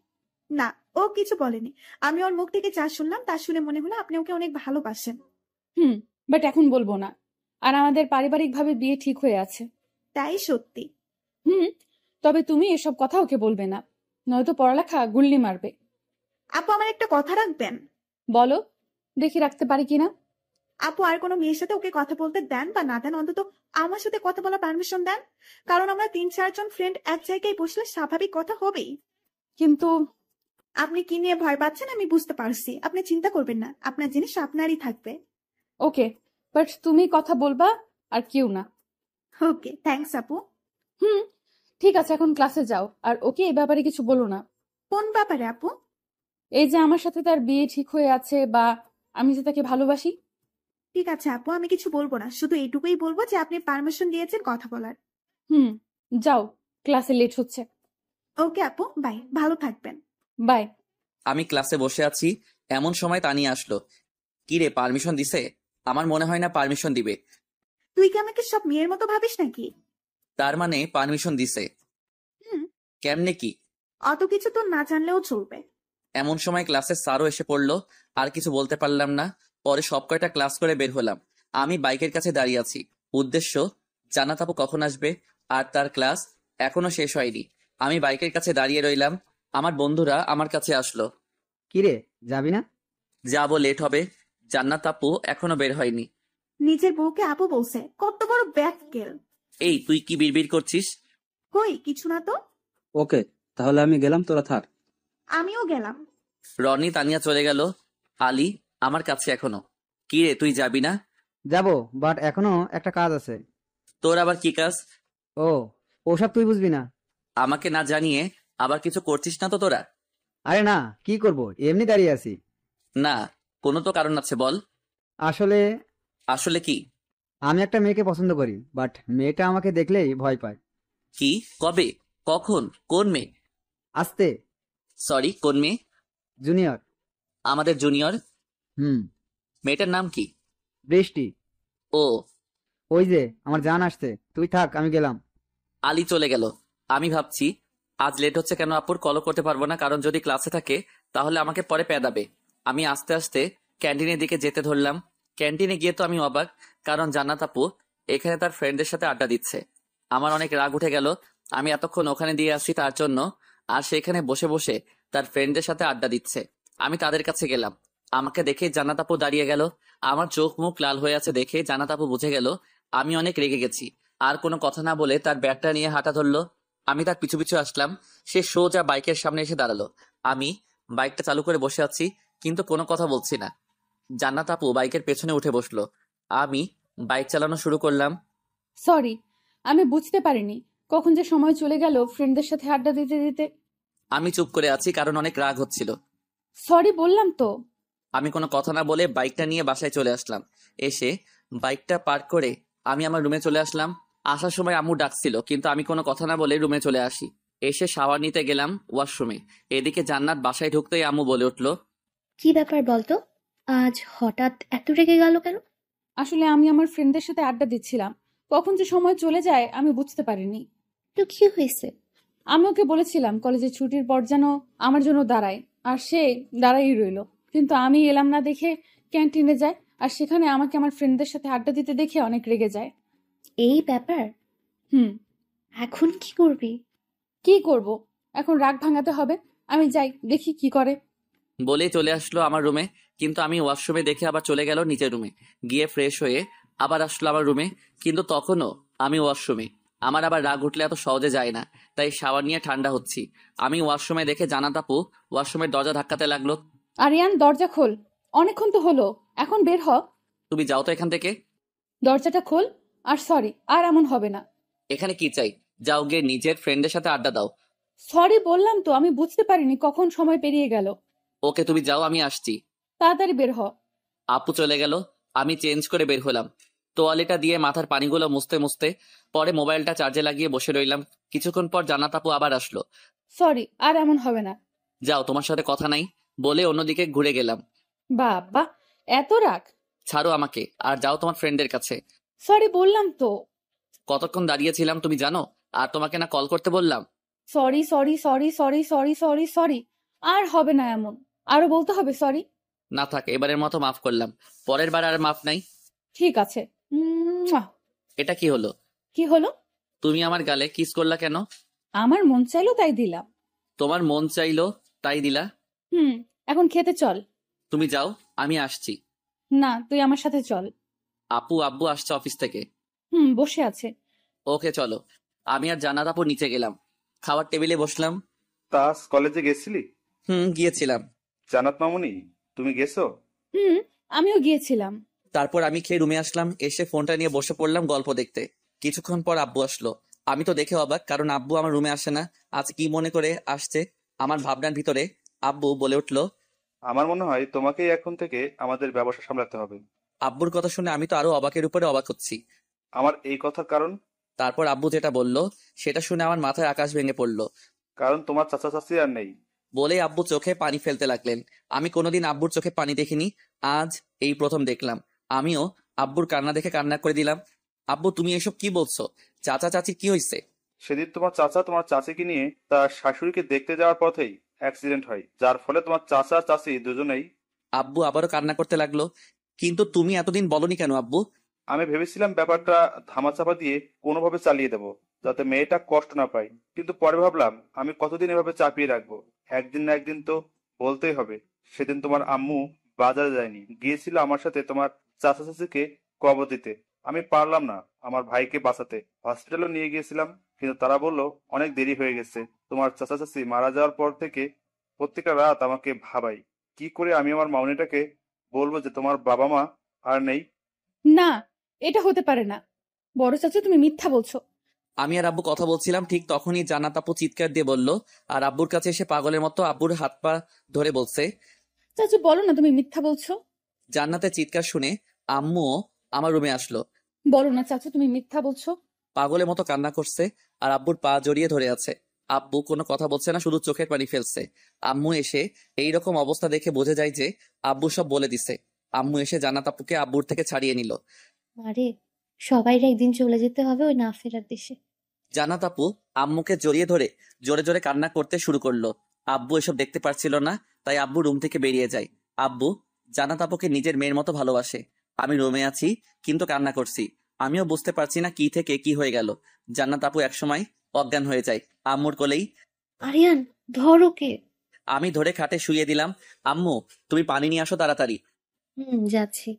না, ও কিছু বলেনি। আমি ওর মুখ থেকে যা শুনলাম তা শুনে মনে হলো আপনি ওকে অনেক ভালোবাসেন। বাট এখন বলবো না। আর আমাদের পারিবারিকভাবে বিয়ে ঠিক হয়ে আছে। তাই সত্যি? তবে তুমি এসব কথা ওকে বলবে না, নয়তো পড়ালেখা গুল্লি মারবে। আপু, আমার একটা কথা রাখবেন? বলো, দেখি রাখতে পারি কিনা। আপু, আর কোনো মেয়ের সাথে ওকে কথা বলতে দেন বা না দেন, অন্তত আমার সাথে কথা বলার পারমিশন দেন। কারণ আমরা 3-4 জন ফ্রেন্ড এক জায়গায় বসলে স্বাভাবিক কথা হবেই। কিন্তু আপনি কি নিয়ে ভয় পাচ্ছেন আমি বুঝতে পারছি। আপনি চিন্তা করবেন না, আপনার জিনিস আপনারই থাকবে। ওকে, বাট তুমি কথা বলবা, আর কেউ না। ওকে, থ্যাঙ্কস আপু। ঠিক আছে, এখন ক্লাসে যাও, আর ওকে এই ব্যাপারে কিছু বলো না। কোন ব্যাপারে আপু? এই যে আমার সাথে তার বিয়ে ঠিক হয়ে আছে, বা আমি যে তাকে ভালোবাসি। ঠিক আছে আপু, আমি কিছু বলবো না, শুধু এইটুকুই বলবো যে আপনি পারমিশন দিয়েছেন কথা বলার। যাও, ক্লাসে লেট হচ্ছে। ওকে আপু, বাই, ভালো থাকবেন। বাই। আমি ক্লাসে বসে আছি, এমন সময় তানিয়া আসলো। কি রে, পারমিশন দিছে? আমার মনে হয় না পারমিশন দিবে। তুই কি আমাকে সব মেয়ের মতো ভাবিস নাকি? তার মানে পারমিশন দিছে? কেমনে কি? অত কিছু তো না জানলেও চলবে। এমন সময় ক্লাসের স্যারও এসে পড়লো। আর কিছু বলতে পারলাম না। পরে সব কয়টা ক্লাস করে বের হলাম। আমি বাইকের কাছে দাঁড়িয়ে আছি। উদ্দেশ্য, জান্নাত আপু কখন আসবে, আর তার ক্লাস এখনো শেষ হয়নি। আমি বাইকের কাছে দাঁড়িয়ে রইলাম। আমার বন্ধুরা আমার কাছে আসলো। কিরে, যাবি না? যাবো, লেট হবে। জান্নাত আপু এখনো বের হয়নি। নিজের বউকে আপু বলছে, কত বড় ব্যাককেল। এই তুই কি বিড়বিড় করছিস? কই কিছু না তো। ওকে, তাহলে আমি গেলাম, তোরা থাক। আমিও গেলাম। রনি তানিয়া চলে গেল। আলী আমার কাছে এখনো। কি রে, তুই যাবি না? যাবো, বাট এখনো একটা কাজ আছে। তোর আবার কি কাজ? ও, ওসব তুই বুঝবি না। আমাকে না জানিয়ে আবার কিছু করছিস না তো তোরা? আরে না, কি করব, এমনি দাঁড়িয়ে আছি। না, কোনো তো কারণ আছে, বল। আসলে আসলে কি? আমি একটা মেয়েকে পছন্দ করি, বাট মেয়েটা আমাকে দেখলেই ভয় পায়। কি? কবে? কখন? কোন মেয়ে? আসতে। সরি, কোন মেয়ে? জুনিয়র। আমাদের জুনিয়র? হুম। মেয়েটার নাম কি? বৃষ্টি। ও, ওই যে আমার জান আসছে, তুই থাক, আমি গেলাম। আলী চলে গেল। আমি ভাবছি আজ লেট হচ্ছে কেন, আপুর কলও করতে পারবো না, কারণ যদি ক্লাসে থাকে তাহলে আমাকে পরে পেদাবে। আমি আস্তে আস্তে ক্যান্টিনের দিকে যেতে ধরলাম। ক্যান্টিনে গিয়ে তো আমি অবাক, কারণ জান্নাত আপু এখানে তার ফ্রেন্ডদের সাথে আড্ডা দিচ্ছে। আমার অনেক রাগ উঠে গেল। আমি এতক্ষণ ওখানে দিয়ে আসছি তার জন্য, আর সেখানে বসে বসে তার ফ্রেন্ডদের সাথে আড্ডা দিচ্ছে। আমি তাদের কাছে গেলাম। আমাকে দেখে জান্নাত আপু দাঁড়িয়ে গেল। আমার চোখ মুখ লাল হয়ে আছে দেখে জান্নাত আপু বুঝে গেল আমি অনেক রেগে গেছি। আর কোনো কথা না বলে তার ব্যাগটা নিয়ে হাঁটা ধরলো। আমি তার পিছু পিছু আসলাম। সে সোজা বাইকের সামনে এসে দাঁড়ালো। আমি বাইকটা চালু করে বসে আছি, কিন্তু কোনো কথা বলছি না। জান্নাত আপু বাইকের পেছনে উঠে বসলো। আমি বাইক চালানো শুরু করলাম। সরি, আমি বুঝতে পারিনি কখন যে সময় চলে গেল ফ্রেন্ডদের সাথে আড্ডা দিতে দিতে। আমি চুপ করে আছি কারণ অনেক রাগ হচ্ছিল। সরি বললাম তো। আমি কোনো কথা না বলে বাইকটা নিয়ে বাসায় চলে আসলাম। এসে বাইকটা পার্ক করে আমি আমার রুমে চলে আসলাম। আসার সময় আম্মু ডাকছিল, কিন্তু আমি কোনো কথা না বলে রুমে চলে আসি। এসে শাওয়ার নিতে গেলাম ওয়াশরুমে। এদিকে জান্নাত বাসায় ঢুকতেই আম্মু বলে উঠলো, কি ব্যাপার বলতো, আজ হঠাৎ এত রেগে গেল কেন? আসলে আমি আমার ফ্রেন্ডদের সাথে আড্ডা দিচ্ছিলাম, কখন যে সময় চলে যায় আমি বুঝতে পারিনি। তো কি হয়েছে? আমি ওকে বলেছিলাম কলেজে ছুটির পর যেন আমার জন্য দাঁড়ায়, আর সে দাঁড়াই রইলো। কিন্তু আমি এলাম না দেখে ক্যান্টিনে যায়, আর সেখানে আমাকে আমার ফ্রেন্ডদের সাথে আড্ডা দিতে দেখে অনেক রেগে যায়। এই ব্যাপার? হুম। এখন কি করবি? কি করব? এখন রাগ ভাঙাতে হবে। আমি যাই, দেখি কি করে। বলেই চলে আসলো আমার রুমে। কিন্তু আমি ওয়াশরুমে দেখে আবার চলে গেল নিচের রুমে। গিয়ে ফ্রেশ হয়ে আবার আসলো আমার রুমে, কিন্তু তখনও আমি ওয়াশরুমে। আমার আবার রাগ উঠলে এত সহজে যায় না, তাই শাওয়ার নিয়ে ঠান্ডা হচ্ছি। আমি ওয়াশরুমে দেখে জান্নাত আপু ওয়াশরুমের দরজা ধাক্কাতে লাগলো। আরিয়ান, দরজা খোল। অনেকক্ষণ তো হলো, এখন বের হ। তুমি যাও তো এখান থেকে। দরজাটা খোল। আর সরি, আর এমন হবে না। এখানে কি চাই? যাও গিয়ে নিজের ফ্রেন্ডের সাথে আড্ডা দাও। সরি বললাম তো, আমি বুঝতে পারিনি কখন সময় পেরিয়ে গেল। ওকে, তুমি যাও, আমি আসছি। তাড়াতাড়ি বের হ। আপু চলে গেল। আমি চেঞ্জ করে বের হলাম। তোয়ালেটা দিয়ে মাথার পানিগুলো মুছতে মুছতে পরে মোবাইলটা চার্জে লাগিয়ে বসে রইলাম। কিছুক্ষণ পর জান্নাত আপু আবার আসলো। সরি, আর এমন হবে না। যাও, তোমার সাথে কথা নাই বলে অন্যদিকে ঘুরে গেলাম। বাবা, এত রাগ! ছাড়ো আমাকে আর যাও তোমার ফ্রেন্ডের কাছে। সরি বললাম তো। কতক্ষণ দাঁড়িয়েছিলাম তুমি জানো? আর তোমাকে না কল করতে বললাম? Sorry sorry sorry sorry sorry sorry sorry. আর হবে না এমন। আরো বলতে হবে সরি। না থাক, এবারের মতো মাফ করলাম। পরের বার আর মাফ নাই। ঠিক আছে। মুয়া। এটা কি হলো? কি হলো? তুমি আমার গালে কিস করলা কেন? আমার মন চাইলো তাই দিলাম। তোমার মন চাইলো তাই দিলা? হুম। এখন খেতে চল। তুমি যাও, আমি আসছি। না, তুই আমার সাথে চল। আপু আব্বু আসছে অফিস থেকে। হুম, বসে আছে। ওকে চলো। আমি আর জান্নাত আপু নিচে গেলাম। খাবার টেবিলে বসলাম। তা কলেজে গেছিলি? গিয়েছিলাম। জান্নাত মামুনি, তুমি গেছো? হুম, আমিও গিয়েছিলাম। তারপর আমি খেয়ে রুমে আসলাম। এসে ফোনটা নিয়ে বসে পড়লাম গল্প দেখতে। কিছুক্ষণ পর আব্বু আসলো। আমি তো দেখে অবাক, কারণ আব্বু আমার রুমে আসে না। আজ কি মনে করে আসছে আমার ভাবনার ভিতরে আব্বু বলে উঠলো, আমার মনে হয় তোমাকেই এখন থেকে আমাদের ব্যবসা সামলাতে হবে। আব্বুর কথা শুনে আমি তো আরো অবাকের উপরে অবাক হচ্ছি। আমার এই কথার কারণ? তারপর আব্বু যেটা বলল সেটা শুনে আমার মাথায় আকাশ ভেঙে পড়লো। কারণ তোমার চাচা চাচি আর নেই। বলে আব্বু চোখে পানি ফেলতে লাগলেন। আমি কোনোদিন আব্বুর চোখে পানি দেখিনি, আজ এই প্রথম দেখলাম। আমিও আব্বুর কান্না দেখে কান্না করে দিলাম। আব্বু, তুমি এসব কি বলছো? চাচা চাচি কি হয়েছে? সেদিন তোমার চাচা তোমার চাচিকে নিয়ে তার শাশুড়িকে দেখতে যাওয়ার পথেই অ্যাক্সিডেন্ট হয়, যার ফলে তোমার চাচা চাচি দুজনেই। আব্বু আবারও কান্না করতে লাগলো। কিন্তু তুমি এতদিন বলনি কেন আব্বু? আমি ভেবেছিলাম ব্যাপারটা ধামাচাপা দিয়ে কোনোভাবে চালিয়ে দেবো, যাতে মেয়েটা কষ্ট না পায়। কিন্তু পরে ভাবলাম আমি কতদিন এভাবে চাপিয়ে রাখবো, একদিন না একদিন তো বলতেই হবে। সেদিন তোমার আম্মু বাজারে যায়নি, গিয়েছিল আমার সাথে তোমার চাচা চাচিকে কবর দিতে। আমি পারলাম না আমার ভাইকে বাঁচাতে, হসপিটালে নিয়ে গিয়েছিলাম, কিন্তু তারা বললো অনেক দেরি হয়ে গেছে। তোমার চাচা চাচি মারা যাওয়ার পর থেকে প্রত্যেকটা রাত আমাকে ভাবাই, কি করে আমি আমার মাউনিটাকে বলবো যে তোমার বাবা মা আর নেই। না, এটা হতে পারে না। বড় চাচা, তুমি মিথ্যা বলছো। আমি আর আব্বু কথা বলছিলাম, ঠিক তখনই জান্নাত আপু চিৎকার দিয়ে বলল, আর আব্বুর কাছে এসে পাগলের মতো আব্বুর হাত পা ধরে বলছে। চাচু, বলো না তুমি মিথ্যা বলছো। জান্নাতের চিৎকার শুনে আম্মুও আমার রুমে আসলো। বলো না চাচু, তুমি মিথ্যা বলছো। পাগলের মতো কান্না করছে আর আব্বুর পা জড়িয়ে ধরে আছে। আব্বু কোনো কথা বলছে না, শুধু চোখের পানি ফেলছে। আম্মু এসে এইরকম অবস্থা দেখে বোঝা যায় যে আব্বু সব বলে দিছে। আম্মু এসে জান্নাত আপুকে আব্বুর থেকে ছাড়িয়ে নিল। আরে সবাইর একদিন চলে যেতে হবে ওই না ফেরার দেশে। জান্নাত আপু আম্মুকে জড়িয়ে ধরে জোরে জোরে কান্না করতে শুরু করলো। আব্বু এসব দেখতে পারছিল না, তাই আব্বু রুম থেকে বেরিয়ে যায়। আব্বু জান্নাত আপুকে নিজের মেয়ের মতো ভালোবাসে। আমি রুমে আছি কিন্তু কান্না করছি। আমিও বুঝতে পারছি না কি থেকে কি হয়ে গেল। জান্নাত আপু একসময় অজ্ঞান হয়ে যায় আম্মুর কোলেই। আরিয়ান, ধর ওকে। আমি ধরে খাটে শুইয়ে দিলাম। আম্মু তুমি পানি নিয়ে আসো তাড়াতাড়ি। যাচ্ছি।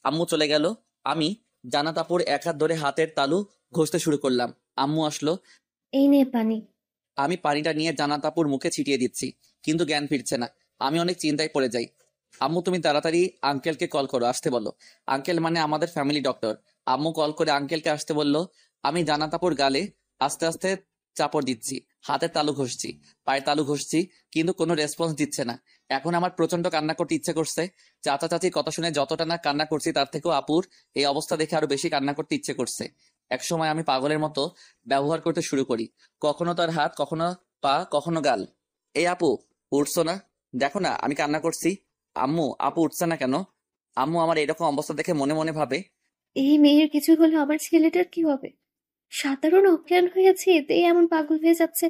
আম্মু চলে গেল। আমি জান্নাত আপুর এক হাত ধরে হাতের তালু ঘষতে শুরু করলাম। আম্মু আসলো। এই নে পানি। আমি পানিটা নিয়ে জান্নাত আপুর মুখে ছিটিয়ে দিচ্ছি, কিন্তু জ্ঞান ফিরছে না। আমি অনেক চিন্তায় পড়ে যাই। আম্মু তুমি তাড়াতাড়ি আঙ্কেলকে কল করো, আসতে বলো। আঙ্কেল মানে আমাদের ফ্যামিলি ডক্টর। আম্মু কল করে আঙ্কেলকে আসতে বলল। আমি জান্নাত আপুর গালে আস্তে আস্তে চাপড় দিচ্ছি, হাতের তালু ঘষছি, পায়ের তালু ঘষছি, কিন্তু কোনো রেসপন্স দিচ্ছে না। এখন আমার প্রচন্ড কান্না করতে ইচ্ছে করছে। চাচা চাচির কথা শুনে যতটা না কান্না করছি তার থেকেও আপুর এই অবস্থা দেখে আরো বেশি কান্না করতে ইচ্ছে করছে। একসময় আমি পাগলের মতো ব্যবহার করতে শুরু করি, কখনো তার হাত, কখনো পা, কখনো গাল। এই আপু উঠছো না? দেখো না আমি কান্না করছি। আম্মু আপু উঠছে না কেন? আম্মু আমার এরকম অবস্থা দেখে মনে মনে ভাবে, এই মেয়ের কিছু হলে আমার ছেলেটার কি হবে? সাধারণ অজ্ঞান হয়েছে, এতেই এমন পাগল হয়ে যাচ্ছে।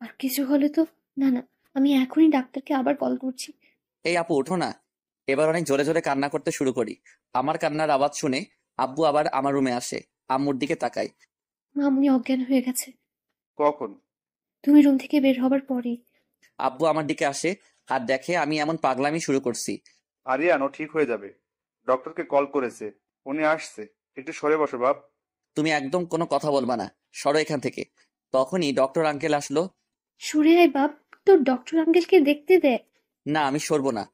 আর কিছু হলে তো। না না, আমি এখনই ডাক্তারকে আবার কল করছি। এই আপু উঠো না। এবার অনেক জোরে জোরে কান্না করতে শুরু করি। আমার কান্নার আওয়াজ শুনে আব্বু আবার আমার রুমে আসে। আম্মুর দিকে তাকাই। মামুনি অজ্ঞান হয়ে গেছে। কখন? তুমি রুম থেকে বের হবার পরেই। আব্বু আমার দিকে আসে আর দেখে আমি এমন পাগলামি শুরু করছি। আরিয়ান, ও ঠিক হয়ে যাবে। ডক্টরকে কল করেছে, উনি আসছে। একটু সরে বসো বাপ। তুমি একদম কোনো কথা বলবা না, সরো এখান থেকে। তখনই ডক্টর আঙ্কেল আসলো। সরে আয় বাপ, তোর ডক্টর আঙ্কেলকে দেখতে দে। না আমি সরবো না।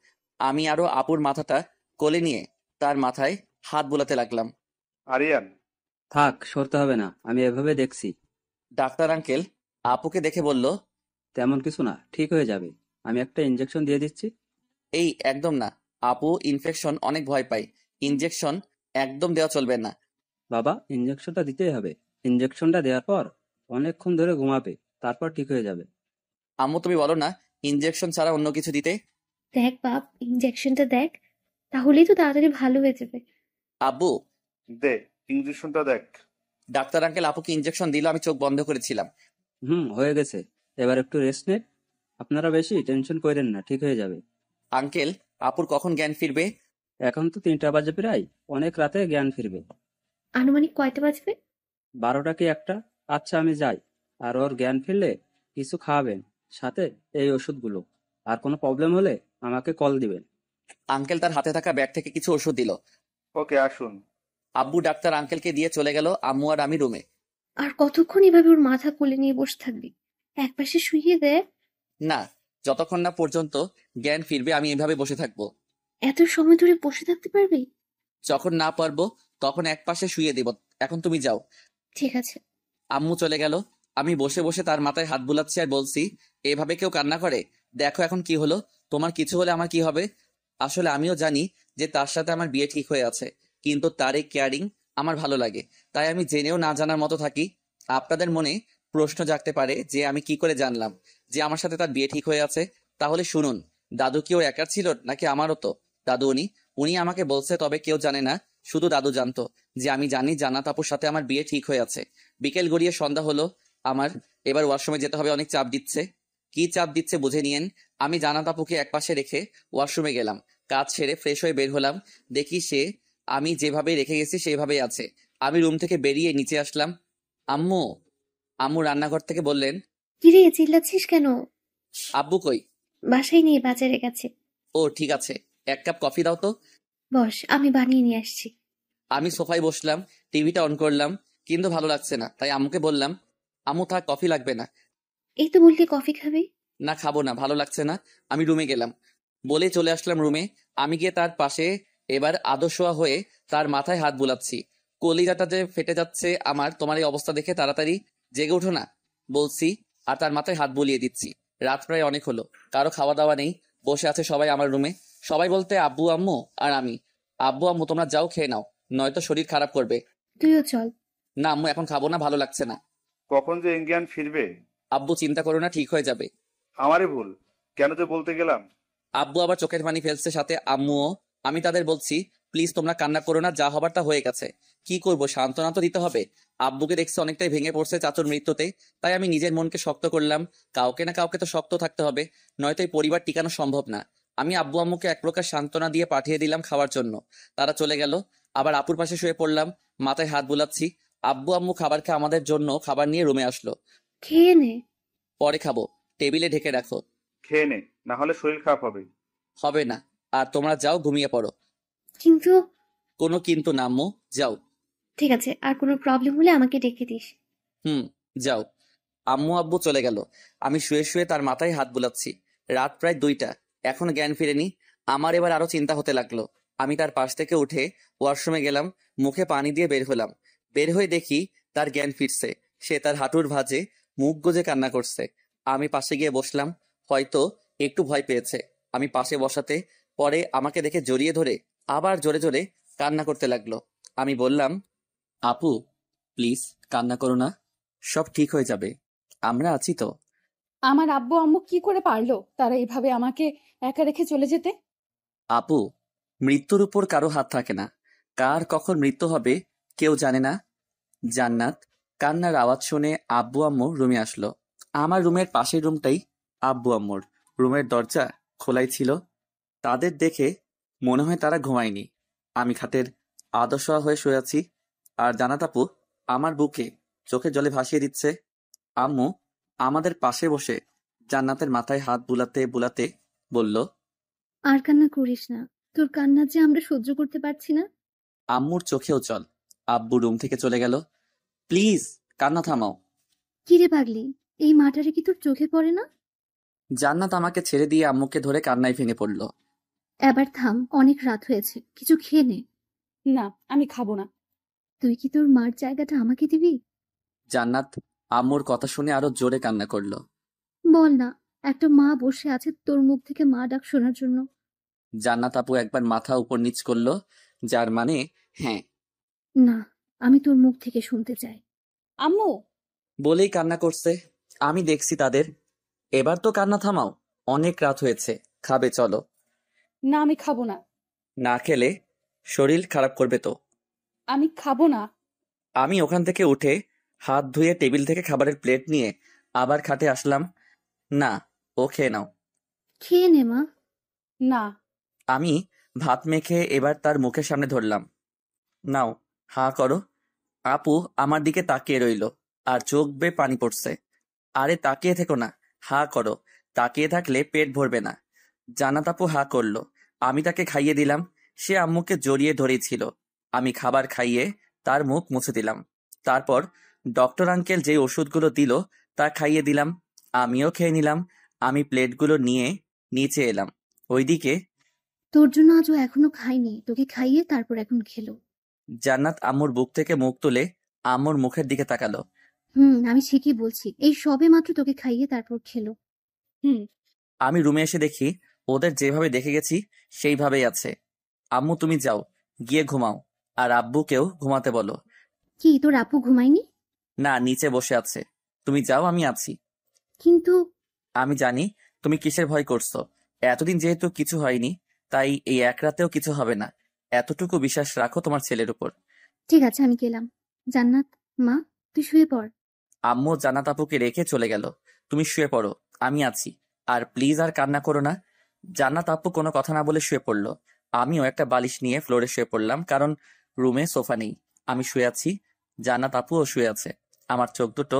আমি আরো আপুর মাথাটা কোলে নিয়ে তার মাথায় হাত বুলাতে লাগলাম। আরিয়ান, থাক, সরতে হবে না, আমি এভাবে দেখছি। ডাক্তার আঙ্কেল আপুকে দেখে বলল, তেমন কিছু না, ঠিক হয়ে যাবে। আমি একটা ইঞ্জেকশন দিয়ে দিচ্ছি। এই একদম না, আপু ইনফেকশন অনেক ভয় পায়। ইনজেকশন একদম দেওয়া চলবে না। বাবা, ইঞ্জেকশনটা দিতেই হবে। ইঞ্জেকশনটা দেওয়ার পর অনেকক্ষণ ধরে ঘুমাবে, তারপর ঠিক হয়ে যাবে। আম্মু তুমি বলো না ইনজেকশন ছাড়া অন্য কিছু দিতে। দেখ বাপ, ইঞ্জেকশনটা দেখ, তাহলেই তো তাড়াতাড়ি ভালো হয়ে যাবে। আব্বু দে ইঞ্জেকশনটা দেখ। ডাক্তার আঙ্কেল আপুকে ইনজেকশন দিল, আমি চোখ বন্ধ করেছিলাম। হয়ে গেছে। এবার একটু রেস্ট নে। আপনারা বেশি টেনশন করেন না, ঠিক হয়ে যাবে। আঙ্কেল আপুর কখন জ্ঞান ফিরবে? এখন তো 3টা বাজে প্রায়, অনেক রাতে জ্ঞান ফিরবে। আনুমানিক কয়টা বাজবে? 12টা কি 1টা? আচ্ছা আমি যাই। আর ওর জ্ঞান ফিরলে কিছু খাওয়াবেন, সাথে এই ওষুধগুলো। আর কোনো প্রবলেম হলে আমাকে কল দিবেন। আঙ্কেল তার হাতে থাকা ব্যাগ থেকে কিছু ওষুধ দিল। ওকে, আসুন। আব্বু ডাক্তার আঙ্কেলকে দিয়ে চলে গেল। আম্মু আর আমি রুমে। আর কতক্ষণ এভাবে ওর মাথা কোলে নিয়ে বসে থাকবি? একপাশে শুইয়ে দে। না, যতক্ষণ না পর্যন্ত জ্ঞান ফিরবে আমি এভাবে বসে থাকবো। এত সময় ধরে বসে থাকতে পারবি? যখন না পারবো তখন একপাশে শুয়ে দিব। এখন তুমি যাও। ঠিক আছে। আম্মু চলে গেল। আমি বসে বসে তার মাথায় হাত বুলাচ্ছি আর বলছি, এভাবে কেউ কান্না করে? দেখো এখন কি হলো, তোমার কিছু হলে আমার কি হবে? আসলে আমিও জানি যে তার সাথে আমার বিয়ে ঠিক হয়ে আছে, কিন্তু তার এই কেয়ারিং আমার ভালো লাগে, তাই আমি জেনেও না জানার মতো থাকি। আপনাদের মনে প্রশ্ন জাগতে পারে যে আমি কি করে জানলাম যে আমার সাথে তার বিয়ে ঠিক হয়ে আছে। তাহলে শুনুন, দাদু কি ওর একার ছিল নাকি আমারও? তো দাদু উনি উনি আমাকে বলছে, তবে কেউ জানে না, শুধু দাদু জানতো যে আমি জানি জান্নাত আপুর সাথে আমার বিয়ে ঠিক হয়ে আছে। বিকেল গড়িয়ে সন্ধ্যা হলো আমার। এবার ওয়াশরুমে যেতে হবে, অনেক চাপ দিচ্ছে। কি চাপ দিচ্ছে বুঝে নিয়েন। আমি জান্নাত আপুকে একপাশে রেখে ওয়াশরুমে গেলাম। কাজ সেরে ফ্রেশ হয়ে বের হলাম। দেখি সে আমি যেভাবে রেখে গেছি সেভাবেই আছে। আমি রুম থেকে বেরিয়ে নিচে আসলাম। আম্মু আম্মু রান্নাঘর থেকে বললেন, কিরে চিল্লাচ্ছিস কেন? আব্বু কই? বাসায় নিয়ে বাজারে গেছে। ও ঠিক আছে, 1 কাপ কফি দাও তো। বস, আমি বানিয়ে নিয়ে আসছি। আমি সোফায় বসলাম, টিভিটা অন করলাম, কিন্তু ভালো লাগছে না, তাই আম্মুকে বললাম, আম্মু থাক, কফি লাগবে না। এই তো বললি কফি খাবি। না খাবো না, ভালো লাগছে না। আমি রুমে গেলাম, বলে চলে আসলাম রুমে। আমি গিয়ে তার পাশে এবার আদশোয়া হয়ে তার মাথায় হাত বুলাচ্ছি। কলিজাটা যে ফেটে যাচ্ছে আমার তোমার এই অবস্থা দেখে। তাড়াতাড়ি জেগে ওঠো না বলছি, আর তার মাথায় হাত বুলিয়ে দিচ্ছি। রাত প্রায় অনেক হলো, কারো খাওয়া দাওয়া নেই, বসে আছে সবাই আমার রুমে। সবাই বলতে আব্বু আম্মু আর আমি। আব্বু আম্মু তোমরা যাও, খেয়ে নাও, নয়তো শরীর খারাপ করবে। তুইও চল। না আম্মু এখন খাবো না, ভালো লাগছে না। কখন যে জ্ঞান ফিরবে? আব্বু চিন্তা করো না, ঠিক হয়ে যাবে। আমারই ভুল, কেন যে বলতে গেলাম। আব্বু আবার চোখের পানি ফেলছে, সাথে আম্মুও। আমি তাদের বলছি, প্লিজ তোমরা কান্না করো না, যা হবার তা হয়ে গেছে। কি করব, সান্ত্বনা তো দিতে হবে। আব্বুকে দেখছি অনেকটাই ভেঙে পড়ছে চাচুর মৃত্যুতে, তাই আমি নিজের মনকে শক্ত করলাম। কাউকে না কাউকে তো শক্ত থাকতে হবে, নয়তো এই পরিবার টিকানো সম্ভব না। আমি আব্বু আম্মুকে এক প্রকার সান্ত্বনা দিয়ে পাঠিয়ে দিলাম খাওয়ার জন্য। তারা চলে গেল। আবার আপুর পাশে শুয়ে পড়লাম, মাথায় হাত বুলাচ্ছি। আব্বু আম্মু খাবার খেয়ে আমাদের জন্য খাবার নিয়ে রুমে আসলো। খেয়ে নে। পরে খাবো, টেবিলে ঢেকে রাখো। খেয়ে নে, না হলে শরীর খারাপ হবে। হবে না, আর তোমরা যাও ঘুমিয়ে পড়ো। কিন্তু কোনো কিন্তু না আম্মু, যাও। ঠিক আছে, আর কোনো প্রবলেম হলে আমাকে ডেকে দিস। যাও। আম্মু আব্বু চলে গেল। আমি শুয়ে শুয়ে তার মাথায় হাত বুলাচ্ছি। রাত প্রায় 2টা, এখন জ্ঞান ফিরেনি। আমার এবার আরো চিন্তা হতে লাগলো। আমি তার পাশ থেকে উঠে ওয়াশরুমে গেলাম, মুখে পানি দিয়ে বের হলাম। বের হয়ে দেখি তার জ্ঞান ফিরছে। সে তার হাঁটুর ভাঁজে মুখ গুজে কান্না করছে। আমি পাশে গিয়ে বসলাম, হয়তো একটু ভয় পেয়েছে। আমি পাশে বসাতে পরে আমাকে দেখে জড়িয়ে ধরে আবার জোরে জোরে কান্না করতে লাগলো। আমি বললাম, আপু প্লিজ কান্না করো না, সব ঠিক হয়ে যাবে, আমরা আছি তো। আমার আব্বু আম্মু কি করে পারলো তারা এইভাবে আমাকে একা রেখে চলে যেতে? আপু, মৃত্যুর উপর কারো হাত থাকে না, কার কখন মৃত্যু হবে কেউ জানে না। জান্নাত কান্নার আওয়াজ শুনে আব্বু আম্মু রুমে আসলো। আমার রুমের পাশের রুমটাই আব্বু আম্মুর। রুমের দরজা খোলাই ছিল। তাদের দেখে মনে হয় তারা ঘুমায়নি। আমি খাটের আদশোয়া হয়ে শুয়ে আছি, আর জান্নাত আপু আমার বুকে চোখের জলে ভাসিয়ে দিচ্ছে। আম্মু আমাদের পাশে বসে জান্নাতের মাথায় হাত বুলাতে বুলাতে বলল, আর কান্না করিস না, তোর কান্না যে আমরা সহ্য করতে পারছি না। আম্মুর চোখেও জল। আব্বু রুম থেকে চলে গেল। প্লিজ কান্না থামাও। কিরে পাগলি, এই মাটারে কি তোর চোখে পড়ে না? জান্নাত আমাকে ছেড়ে দিয়ে আম্মুকে ধরে কান্নায় ভেঙে পড়ল। এবার থাম, অনেক রাত হয়েছে, কিছু খেয়ে নে। না, আমি খাবো না। তুই কি তোর মার জায়গাটা আমাকে দিবি? জান্নাত আম্মুর কথা শুনে আরো জোরে কান্না করলো। বল না, একটা মা বসে আছে তোর মুখ থেকে মা ডাক শোনার জন্য। জান্নাত আপু একবার মাথা উপর নিচ করলো, যার মানে হ্যাঁ। না, আমি তোর মুখ থেকে শুনতে চাই। আম্মু, বলেই কান্না করছে। আমি দেখছি তাদের। এবার তো কান্না থামাও, অনেক রাত হয়েছে, খাবে চলো। না আমি খাবো না। না খেলে শরীর খারাপ করবে তো। আমি খাবো না। আমি ওখান থেকে উঠে হাত ধুয়ে টেবিল থেকে খাবারের প্লেট নিয়ে আবার খাটে আসলাম। না, ও খেয়ে নাও। খেয়ে নে মা। না। আমি ভাত মেখে এবার তার মুখের সামনে ধরলাম। নাও, হা করো। আপু আমার দিকে তাকিয়ে রইল, আর চোখ বেয়ে পানি পড়ছে। আরে তাকিয়ে থেকো না, হা করো, তাকিয়ে থাকলে পেট ভরবে না। জান্নাত আপু হা করলো। আমি তাকে খাইয়ে দিলাম। সে আম্মুকে জড়িয়ে ধরেছিল। আমি খাবার খাইয়ে তার মুখ মুছে দিলাম। তারপর ডক্টর আঙ্কেল যে ওষুধগুলো দিল তা খাইয়ে দিলাম। আমিও খেয়ে নিলাম। আমি প্লেটগুলো নিয়ে নিচে এলাম। ওইদিকে তোর জন্য আজও এখনো খাইনি, তোকে খাইয়ে তারপর এখন খেলো। জান্নাত আম্মুর বুক থেকে মুখ তুলে আম্মুর মুখের দিকে তাকালো। আমি ঠিকই বলছি, এই সবে মাত্র তোকে খাইয়ে তারপর খেলো। আমি রুমে এসে দেখি ওদের যেভাবে দেখে গেছি সেইভাবেই আছে। আম্মু তুমি যাও, গিয়ে ঘুমাও, আর আব্বুকেও ঘুমাতে বলো। কি তোর আপু ঘুমায়নি? না, নিচে বসে আছে। তুমি যাও, আমি আছি। কিন্তু আমি জানি তুমি কিসের ভয় করছো। এতদিন যেহেতু কিছু হয়নি, তাই এই এক রাতেও কিছু হবে না। এতটুকু বিশ্বাস রাখো তোমার ছেলের উপর। ঠিক আছে, আমি গেলাম। জান্নাত মা, তুই শুয়ে পড়। আম্মু জান্নাত আপুকে রেখে চলে গেল। তুমি শুয়ে পড়ো, আমি আছি। আর প্লিজ আর কান্না করো না। জান্নাত আপু কোনো কথা না বলে শুয়ে পড়লো। আমিও একটা বালিশ নিয়ে ফ্লোরে শুয়ে পড়লাম, কারণ রুমে সোফা নেই। আমি শুয়ে আছি, জান্নাত আপুও শুয়ে আছে। আমার চোখ দুটো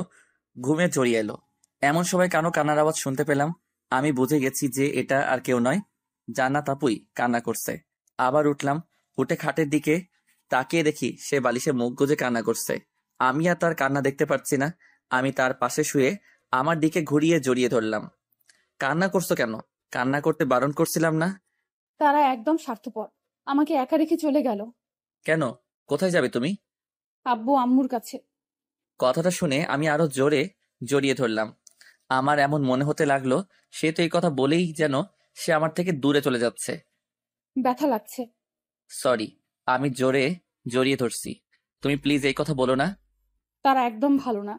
ঘুমে জড়িয়ে এলো। এমন সময় কেন কান্নার আওয়াজ শুনতে পেলাম। আমি বুঝে গেছি যে এটা আর কেউ নয়, জান্নাত আপুই কান্না করছে। আবার উঠলাম, উঠে খাটের দিকে তাকিয়ে দেখি সে বালিশে মুখ গুজে কান্না করছে। আমি আর তার কান্না দেখতে পাচ্ছি না। আমি তার পাশে শুয়ে আমার দিকে ঘুরিয়ে জড়িয়ে ধরলাম। কান্না করছো কেন? কান্না করতে বারণ করছিলাম না? তারা একদম স্বার্থপর, আমাকে একা রেখে চলে গেল। কেন? কোথায় যাবে তুমি? আব্বু আম্মুর কাছে। কথাটা শুনে আমি আরো জোরে জড়িয়ে ধরলাম। আমার এমন মনে হতে লাগলো সে তো এই কথা বলেই যেন সে আমার থেকে দূরে চলে যাচ্ছে। ব্যথা লাগছে। সরি, আমি জোরে জড়িয়ে ধরছি। তুমি প্লিজ এই কথা বলো না। তারা একদম ভালো না।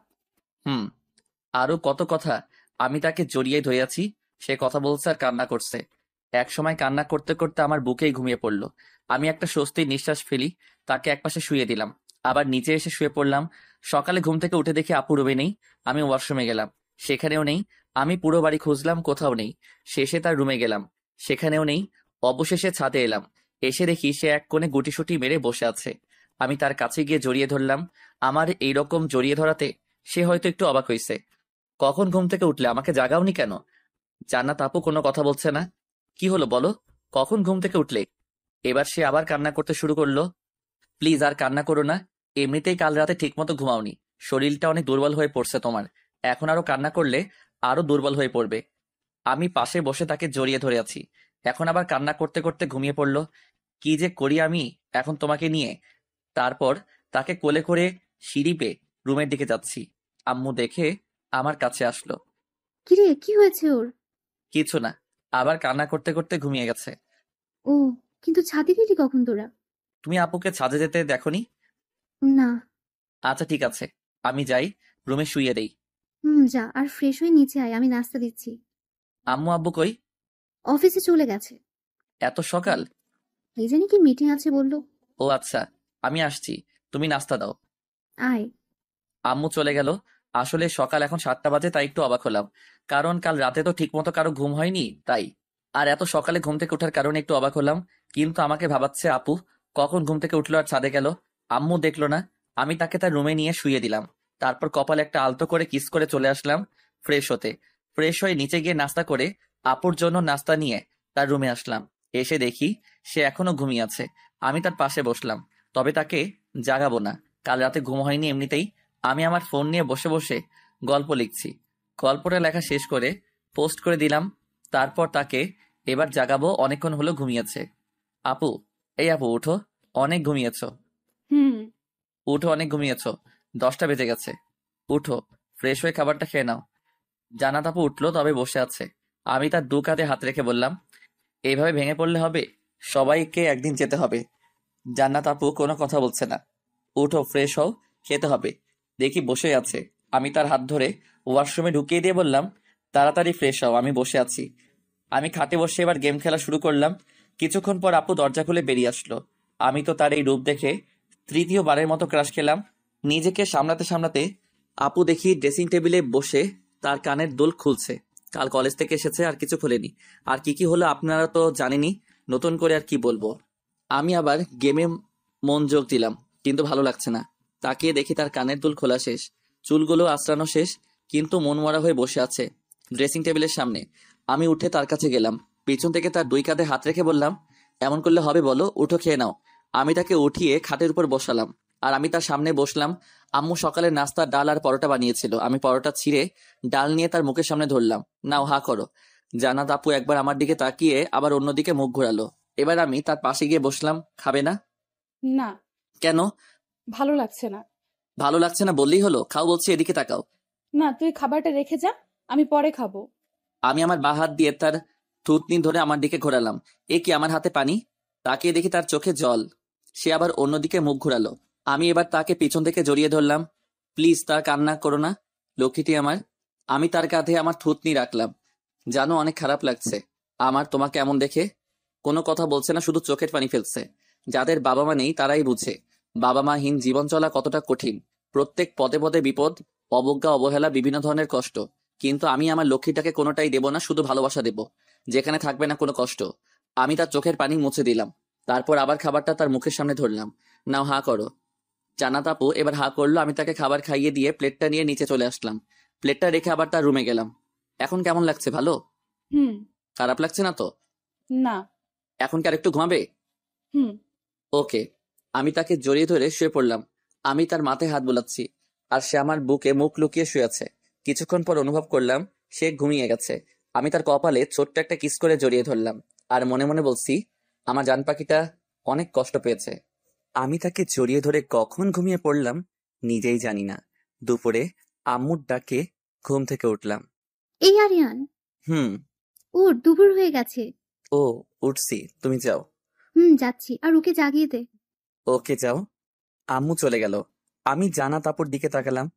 আরো কত কথা। আমি তাকে জড়িয়ে ধরে আছি, সে কথা বলছে আর কান্না করছে। এক সময় কান্না করতে করতে আমার বুকেই ঘুমিয়ে পড়লো। আমি একটা স্বস্তির নিঃশ্বাস ফেলি, তাকে একপাশে শুয়ে দিলাম, আবার নিচে এসে শুয়ে পড়লাম। সকালে ঘুম থেকে উঠে দেখি আপু রুমে নেই। আমি ওয়াশরুমে গেলাম, সেখানেও নেই। আমি পুরো বাড়ি খুঁজলাম, কোথাও নেই। শেষে তার রুমে গেলাম, সেখানেও নেই। অবশেষে ছাদে এলাম, এসে দেখি সে এক কোণে গুটিসুটি মেরে বসে আছে। আমি তার কাছে গিয়ে জড়িয়ে ধরলাম। আমার এইরকম জড়িয়ে ধরাতে সে হয়তো একটু অবাক হয়েছে। কখন ঘুম থেকে উঠলে, আমাকে জাগাওনি কেন? জান্নাত আপু কোনো কথা বলছে না। কি হলো বলো, কখন ঘুম থেকে উঠলে? এবার সে আবার কান্না করতে শুরু করলো। প্লিজ আর কান্না করো না, এমনিতেই কাল রাতে ঠিকমতো ঘুমাওনি, শরীরটা অনেক দুর্বল হয়ে পড়ছে তোমার, এখন আরো কান্না করলে আরো দুর্বল হয়ে পড়বে। আমি পাশে বসে তাকে জড়িয়ে ধরে আছি, এখন আবার কান্না করতে করতে ঘুমিয়ে পড়লো। কি যে করি আমি এখন তোমাকে নিয়ে। তারপর তাকে কোলে করে সিঁড়ি বেয়ে রুমের দিকে যাচ্ছি। আম্মু দেখে আমার কাছে আসলো। কিরে, কি হয়েছে ওর? কিছু না, আবার কান্না করতে করতে ঘুমিয়ে গেছে। ও, কিন্তু ছাদে গেলি কখন তোরা? তুমি আপুকে ছাদে যেতে দেখোনি? না। আচ্ছা ঠিক আছে, আমি যাই, রুমে শুইয়ে দেই। যা, আর ফ্রেশ হয়ে নিচে আয়, আমি নাস্তা দিচ্ছি। আম্মু আব্বু কই? অফিসে চলে গেছে। এত সকাল? এই জানি কি মিটিং আছে বললো। ও আচ্ছা, আমি আসছি, তুমি নাস্তা দাও। আয়। আম্মু চলে গেল। আসলে সকাল এখন 7টা বাজে, তাই একটু অবাক হলাম, কারণ কাল রাতে তো ঠিকমতো কারো ঘুম হয়নি তাই। আর এত সকালে ঘুম থেকে ওঠার কারণে একটু অবাক হলাম। কিন্তু আমাকে ভাবাচ্ছে আপু কখন ঘুম থেকে উঠলো আর ছাদে গেল। আম্মু দেখলো না। আমি তাকে তার রুমে নিয়ে শুইয়ে দিলাম, তারপর কপালে একটা আলতো করে কিস করে চলে আসলাম ফ্রেশ হতে। ফ্রেশ হয়ে নিচে গিয়ে নাস্তা করে আপুর জন্য নাস্তা নিয়ে তার রুমে আসলাম। এসে দেখি সে এখনো ঘুমিয়ে আছে। আমি তার পাশে বসলাম, তবে তাকে জাগাবো না, কাল রাতে ঘুম হয়নি এমনিতেই। আমি আমার ফোন নিয়ে বসে বসে গল্প লিখছি। গল্পটা লেখা শেষ করে পোস্ট করে দিলাম। তারপর তাকে এবার জাগাবো, অনেকক্ষণ হলো ঘুমিয়েছে। আপু, এই আপু উঠো, অনেক ঘুমিয়েছো। হুম। উঠো, অনেক ঘুমিয়েছো, 10টা বেজে গেছে। উঠো, ফ্রেশ হয়ে খাবারটা খেয়ে নাও। জান্নাত আপু উঠলো, তবে বসে আছে। আমি তার 2 কাঁধে হাত রেখে বললাম, এইভাবে ভেঙে পড়লে হবে, সবাইকে একদিন যেতে হবে। জান্নাত আপু কোনো কথা বলছে না। উঠো, ফ্রেশ হও, খেতে হবে। দেখি বসে আছে। আমি তার হাত ধরে ওয়াশরুমে ঢুকিয়ে দিয়ে বললাম, তাড়াতাড়ি ফ্রেশ হও, আমি বসে আছি। আমি খাটে বসে এবার গেম খেলা শুরু করলাম। কিছুক্ষণ পর আপু দরজা খুলে বেরিয়ে আসলো। আমি তো তার এই রূপ দেখে তৃতীয়বারের মতো ক্রাশ খেলাম। নিজেকে সামলাতে সামলাতে আপু দেখি ড্রেসিং টেবিলে বসে তার কানের দুল খুলছে। কাল কলেজ থেকে এসেছে, আর কিছু খোলেনি। আর কি কি হলো আপনারা তো জানেনই, নতুন করে আর কি বলবো। আমি আবার গেমে মনোযোগ দিলাম, কিন্তু ভালো লাগছে না। তাকিয়ে দেখি তার কানের দুল খোলা শেষ, চুলগুলো আঁচড়ানো শেষ, কিন্তু মনমরা হয়ে বসে আছে ড্রেসিং টেবিলের সামনে। আমি উঠে তার কাছে গেলাম, পিছন থেকে তার 2 কাঁধে হাত রেখে বললাম, এমন করলে হবে বলো, উঠো খেয়ে নাও। আমি তাকে উঠিয়ে খাটের উপর বসালাম, আর আমি তার সামনে বসলাম। আম্মু সকালে নাস্তা ডাল আর পরোটা বানিয়েছিল। আমি পরোটা ছিঁড়ে ডাল নিয়ে তার মুখের সামনে ধরলাম। নাও, হা করো। জান্নাত আপু একবার আমার দিকে তাকিয়ে আবার অন্যদিকে মুখ ঘোরালো। এবার আমি তার পাশে গিয়ে বসলাম। খাবে না? না। কেন? ভালো লাগছে না। ভালো লাগছে না বললেই হলো, খাও বলছি, এদিকে তাকাও। না, তুই খাবারটা রেখে যা, আমি পরে খাবো। আমি আমার বাঁ হাত দিয়ে তার থুতনি ধরে আমার দিকে ঘোরালাম। এ কি, আমার হাতে পানি? তাকিয়ে দেখি তার চোখে জল। সে আবার অন্যদিকে মুখ ঘোরালো। আমি এবার তাকে পিছন থেকে জড়িয়ে ধরলাম। প্লিজ, তার কান্না করো না, লক্ষ্মীটি আমার। আমি তার কাঁধে আমার থুতনি রাখলাম। জানো, অনেক খারাপ লাগছে আমার তোমাকে এমন দেখে। কোনো কথা বলছে না, শুধু চোখের পানি ফেলছে। যাদের বাবা মা নেই তারাই বুঝে বাবা মাহীন জীবন চলা কতটা কঠিন। প্রত্যেক পদে পদে বিপদ, অবজ্ঞা, অবহেলা, বিভিন্ন ধরনের কষ্ট। কিন্তু আমি আমার লক্ষ্মীটাকে কোনোটাই দেব না, শুধু ভালোবাসা দেব, যেখানে থাকবে না কোনো কষ্ট। আমি তার চোখের পানি মুছে দিলাম। তারপর আবার খাবারটা তার মুখের সামনে ধরলাম। নাও, হা করো। জান্নাত আপু এবার হা করলো। আমি তাকে খাবার খাইয়ে দিয়ে প্লেটটা নিয়ে নিচে চলে আসলাম। প্লেটটা রেখে আবার তার রুমে গেলাম। এখন কেমন লাগছে? ভালো? হুম। খারাপ লাগছে না তো? না। এখন কি আর একটু ঘুমাবে? হুম। ওকে। আমি তাকে জড়িয়ে ধরে শুয়ে পড়লাম। আমি তার মাথায় হাত বোলাচ্ছি, আর সে আমার বুকে মুখ লুকিয়ে শুয়ে আছে। কিছুক্ষণ পর অনুভব করলাম সে ঘুমিয়ে গেছে। আমি তার কপালে ছোট্ট একটা কিস করে জড়িয়ে ধরলাম, আর মনে মনে বলছি, আমার জান পাখিটা অনেক কষ্ট পেয়েছে। আমি তাকে জড়িয়ে ধরে কখন ঘুমিয়ে পড়লাম নিজেই জানি না। দুপুরে আম্মুর ডাকে ঘুম থেকে উঠলাম। এই আরিয়ান, হুম। ওর দুপুর হয়ে গেছে। ও, উঠছি, তুমি যাও। যাচ্ছি, আর ওকে জাগিয়ে দে। ওকে, যাও। আম্মু চলে গেল। আমি জান্নাত আপুর দিকে তাকালাম,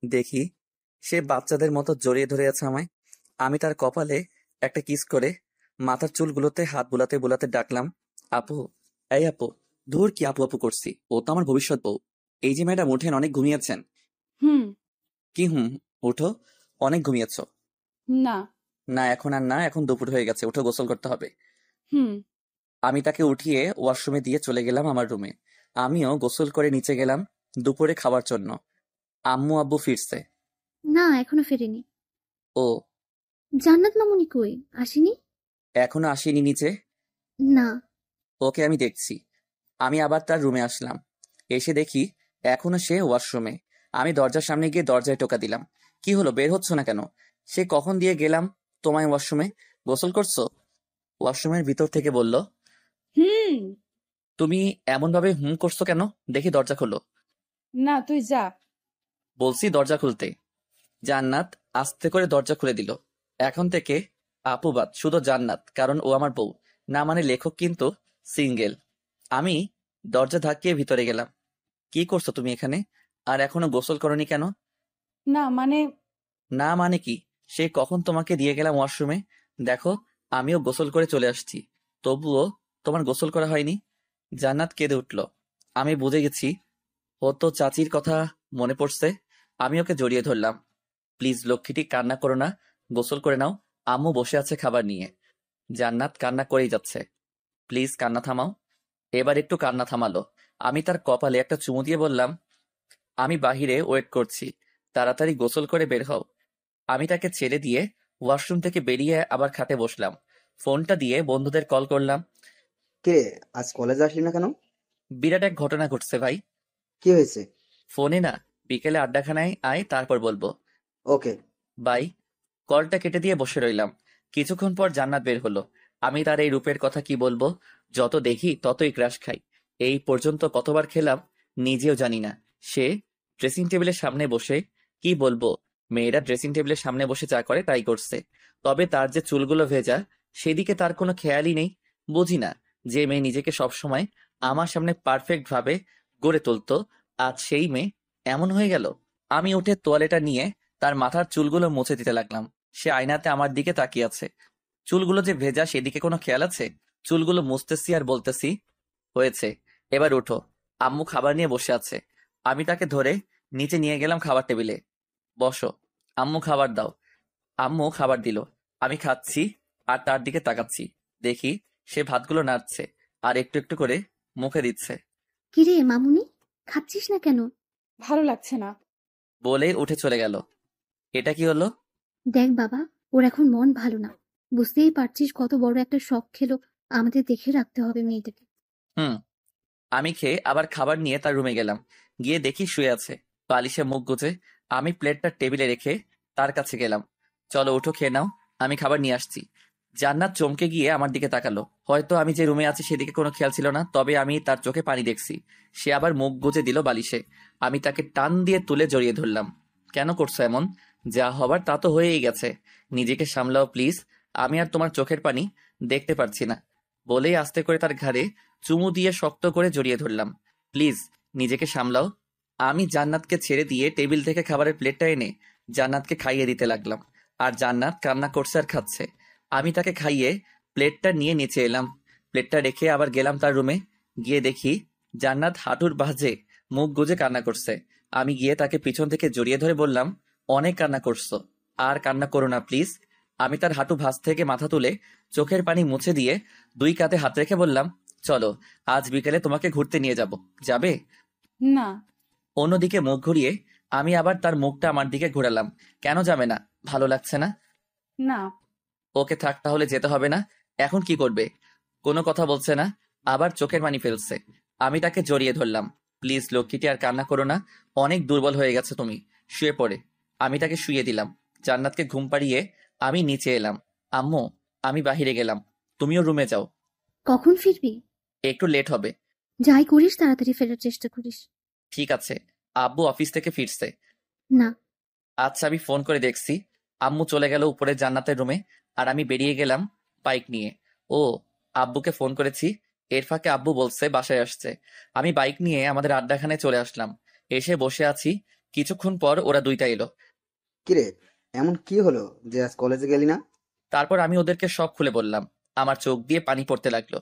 দেখি সে বাচ্চাদের মতো জড়িয়ে ধরে আছে আমায়। আমি তার কপালে একটা কিস করে মাথার চুলগুলোতে হাত বুলাতে বুলাতে ডাকলাম, আপু, এই আপু। ধুর, কি আপু আপু করছি, ও তো আমার ভবিষ্যৎ বউ। এই যে ম্যাডাম, ওঠেন, অনেক ঘুমিয়েছেন। হুম। কি হুম? ওঠো, অনেক ঘুমিয়েছো। না। না, এখন আর না, এখন দুপুর হয়ে গেছে, উঠো, গোসল করতে হবে। হুম। আমি তাকে উঠিয়ে ওয়াশরুমে দিয়ে চলে গেলাম আমার রুমে। আমিও গোসল করে নিচে গেলাম দুপুরে খাওয়ার জন্য। আম্মু আব্বু ফিরছে। না, এখনো ফেরেনি। ও, জান্নাত মামুনি কই? আসেনি? এখনো আসেনি নিচে? না। ওকে, আমি দেখছি। আমি আবার তার রুমে আসলাম। এসে দেখি এখনো সে ওয়াশরুমে। আমি দরজার সামনে গিয়ে দরজায় টোকা দিলাম। কি হলো, বের হচ্ছ না কেন? সে কখন দিয়ে গেলাম তোমায় ওয়াশরুমে, গোসল করছো? ওয়াশরুমের ভিতর থেকে বলল, হুম। তুমি এমন ভাবে হুম করছো কেন? দেখি দরজা খোলো। না, তুই যা। বলছি দরজা খুলতে। জান্নাত আস্তে করে দরজা খুলে দিল। এখন থেকে আপু বাদ, শুধু জান্নাত, কারণ ও আমার বউ। না মানে লেখক, কিন্তু সিঙ্গেল। আমি দরজা ধাক্কিয়ে ভিতরে গেলাম। কি করছো তুমি এখানে? আর এখনো গোসল করনি কেন? না মানে, না মানে কি? সে কখন তোমাকে দিয়ে গেলাম ওয়াশরুমে। দেখো, আমিও গোসল করে চলে আসছি, তবুও তোমার গোসল করা হয়নি। জান্নাত কেঁদে উঠল। আমি বুঝে গেছি ও তো চাচির কথা মনে পড়ছে। আমি ওকে জড়িয়ে ধরলাম। প্লিজ লক্ষ্মীটি, কান্না করো না, গোসল করে নাও, আম্মু বসে আছে খাবার নিয়ে। জান্নাত কান্না করেই যাচ্ছে। প্লিজ কান্না থামাও। এবার একটু কান্না থামালো। আমি তার কপালে একটা চুমু দিয়ে বললাম, আমি বাহিরে ওয়েট করছি, তাড়াতাড়ি গোসল করে বের হও। আমি তাকে ছেড়ে দিয়ে ওয়াশরুম থেকে বেরিয়ে আবার খাটে বসলাম। ফোনটা দিয়ে বন্ধুদের কল করলাম। কে, আজ কলেজ আসলি না কেন? বিরাট এক ঘটনা ঘটছে ভাই। কি হয়েছে? ফোনে না, বিকেলে আড্ডাখানায় আয়, তারপর বলবো। ওকে। বাই। কলটা কেটে দিয়ে বসে রইলাম। কিছুক্ষণ পর জান্নাত বের হলো। আমি তার এই রূপের কথা কি বলবো, যত দেখি ততই ক্রাশ খাই। এই পর্যন্ত কতবার খেলাম নিজেও জানি না। সে ড্রেসিং টেবিলের সামনে বসে, কি বলবো, মেয়েরা ড্রেসিং টেবিলের সামনে বসে যা করে তাই করছে। তবে তার যে চুলগুলো ভেজা, সেদিকে তার কোনো খেয়ালই নেই। বুঝি না, যে মেয়ে নিজেকে সবসময় আমার সামনে পারফেক্ট ভাবে গড়ে তুলতো, আজ সেই মেয়ে এমন হয়ে গেল। আমি উঠে তোয়ালেটা নিয়ে তার মাথার চুলগুলো মুছে দিতে লাগলাম। সে আয়নাতে আমার দিকে তাকিয়ে আছে। চুলগুলো যে ভেজা, সেদিকে কোনো খেয়াল আছে? চুলগুলো মুছতেছি আর বলতেছি, হয়েছে, এবার উঠো। আম্মু খাবার নিয়ে বসে আছে। আমি তাকে ধরে নিচে নিয়ে গেলাম খাবার টেবিলে। বসো, আম্মু খাবার দাও। আম্মু খাবার দিল। আমি খাচ্ছি আর তার দিকে তাকাচ্ছি। দেখি সে ভাতগুলো নাড়ছে আর একটু একটু করে মুখে দিচ্ছে। কিরে মামুনি, খাচ্ছিস না কেন? ভালো লাগছে না। বলে উঠে চলে গেল। এটা কি হলো? দেখ বাবা, ওর এখন মন ভালো না। বুঝতেই পারছিস কত বড় একটা শখ খেলো। আমাদের দেখে রাখতে হবে মেয়েটাকে। হুম। আমি খেয়ে আবার খাবার নিয়ে তার রুমে গেলাম। গিয়ে দেখি শুয়ে আছে, বালিশে মুখ গুজে। আমি প্লেটটা টেবিলে রেখে তার কাছে গেলাম। চলো উঠো, খেয়ে নাও, আমি খাবার নিয়ে আসছি। জান্নাত চমকে গিয়ে আমার দিকে তাকালো। হয়তো আমি যে রুমে আছি সেদিকে কোনো খেয়াল ছিল না, তবে আমি তার চোখে পানি দেখছি। সে আবার মুখ গুজে দিল বালিশে। আমি তাকে টান দিয়ে তুলে জড়িয়ে ধরলাম। কেন করছো এমন? যা হবার তা তো হয়েই গেছে, নিজেকে সামলাও প্লিজ। আমি আর তোমার চোখের পানি দেখতে পারছি না। বলেই আস্তে করে তার ঘাড়ে চুমু দিয়ে শক্ত করে জড়িয়ে ধরলাম। প্লিজ নিজেকে সামলাও। আমি জান্নাতকে ছেড়ে দিয়ে টেবিল থেকে খাবারের প্লেটটা এনে জান্নাতকে খাইয়ে দিতে লাগলাম। আর জান্নাত কান্না করছে আর খাচ্ছে। আমি তাকে খাইয়ে প্লেটটা নিয়ে নিচে এলাম। প্লেটটা রেখে আবার গেলাম তার রুমে। গিয়ে দেখি জান্নাত হাঁটুর ভাঁজে মুখ গুজে কান্না করছে। আমি গিয়ে তাকে পিছন থেকে জড়িয়ে ধরে বললাম, অনেক কান্না করছো, আর কান্না করো না প্লিজ। আমি তার হাঁটু ভাঁজ থেকে মাথা তুলে চোখের পানি মুছে দিয়ে দুই কাঁধে হাত রেখে বললাম, চলো আজ বিকেলে তোমাকে ঘুরতে নিয়ে যাব, যাবে? না। অন্যদিকে মুখ ঘুরিয়ে আমি আবার তার মুখটা আমার দিকে ঘোরালাম। কেন যাবে না? ভালো লাগছে না? না। ওকে থাক, তাহলে যেতে হবে না। এখন কি করবে? কোনো কথা বলছে না, আবার চোখের পানি ফেলছে। আমি তাকে জড়িয়ে ধরলাম। প্লিজ লক্ষ্মীটি, আর কান্না করো না, অনেক দুর্বল হয়ে গেছে তুমি, শুয়ে পড়ে। আমি তাকে শুয়ে দিলাম। জান্নাতকে ঘুম পাড়িয়ে আমি নিচে এলাম। আম্মু, আমি বাহিরে গেলাম, তুমিও রুমে যাও। কখন ফিরবি? একটু লেট হবে। যাই করিস তাড়াতাড়ি ফেরার চেষ্টা করিস। ঠিক আছে। আব্বু অফিস থেকে ফিরছে। না। আচ্ছা, আমি ফোন করে দেখছি। আম্মু চলে গেল উপরে জান্নাতের রুমে, আর আমি বেরিয়ে গেলাম বাইক নিয়ে। ও, আব্বুকে ফোন করেছি, এর ফাঁকে আব্বু বলছে বাসায় আসছে। আমি বাইক নিয়ে আমাদের আড্ডাখানায় চলে আসলাম। এসে বসে আছি। কিছুক্ষণ পর ওরা দুইটা এলো। কিরে, এমন কি হলো যে আজ কলেজে গেলি না? তারপর আমি ওদেরকে সব খুলে বললাম। আমার চোখ দিয়ে পানি পড়তে লাগলো।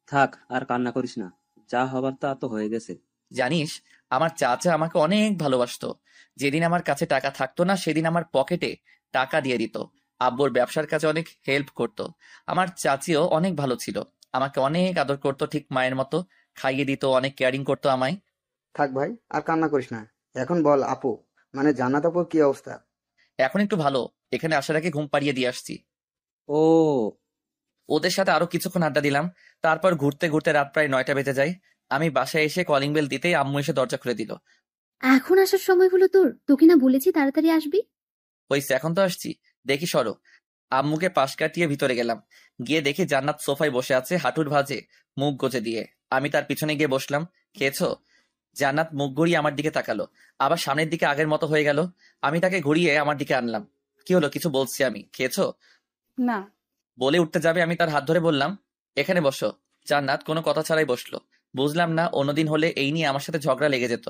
থাক আর কান্না করিস না, যা হবার তা তো হয়ে গেছে। জানিস, আমার চাচা আমাকে অনেক ভালোবাসতো। যেদিন আমার কাছে টাকা থাকতো না সেদিন আমার পকেটে টাকা দিয়ে দিত। আব্বুর ব্যবসার কাজে অনেক হেল্প করতো। আমার চাচিও অনেক ভালো ছিল, আমাকে অনেক আদর করতো, ঠিক মায়ের মতো খাইয়ে দিত, অনেক কেয়ারিং করতো আমায়। থাক ভাই, আর কান্না করিস না। এখন বল আপু, মানে জান্নাত আপুর কি অবস্থা? এখন একটু ভালো, এখানে আসার আগে ঘুম পাড়িয়ে দিয়ে আসছি। ও, ওদের সাথে আরো কিছুক্ষণ আড্ডা দিলাম। তারপর ঘুরতে ঘুরতে রাত প্রায় 9টা বেজে যায়। আমি বাসায় এসে কলিং বেল দিতেই আম্মু এসে দরজা খুলে দিল। এখন আসার সময় হলো তোর? তোকে না বলেছি তাড়াতাড়ি আসবি? হইছে, এখন তো আসছি। দেখি সরো। আম্মুকে পাশ কাটিয়ে ভিতরে গেলাম। গিয়ে দেখি জান্নাত সোফায় বসে আছে, হাঁটুর ভাঁজে মুখ গোজে দিয়ে। আমি তার পিছনে গিয়ে বসলাম। খেয়েছো? জান্নাত মুখ ঘুরিয়ে আমার দিকে তাকালো, আবার সামনের দিকে আগের মতো হয়ে গেল। আমি তাকে ঘুরিয়ে আমার দিকে আনলাম। কি হলো? কিছু বলছি আমি। খেয়েছো? না। বলে উঠতে যাবে, আমি তার হাত ধরে বললাম, এখানে বসো। জান্নাত কোনো কথা ছাড়াই বসলো। বুঝলাম না, অন্যদিন হলে এই নিয়ে আমার সাথে ঝগড়া লেগে যেত।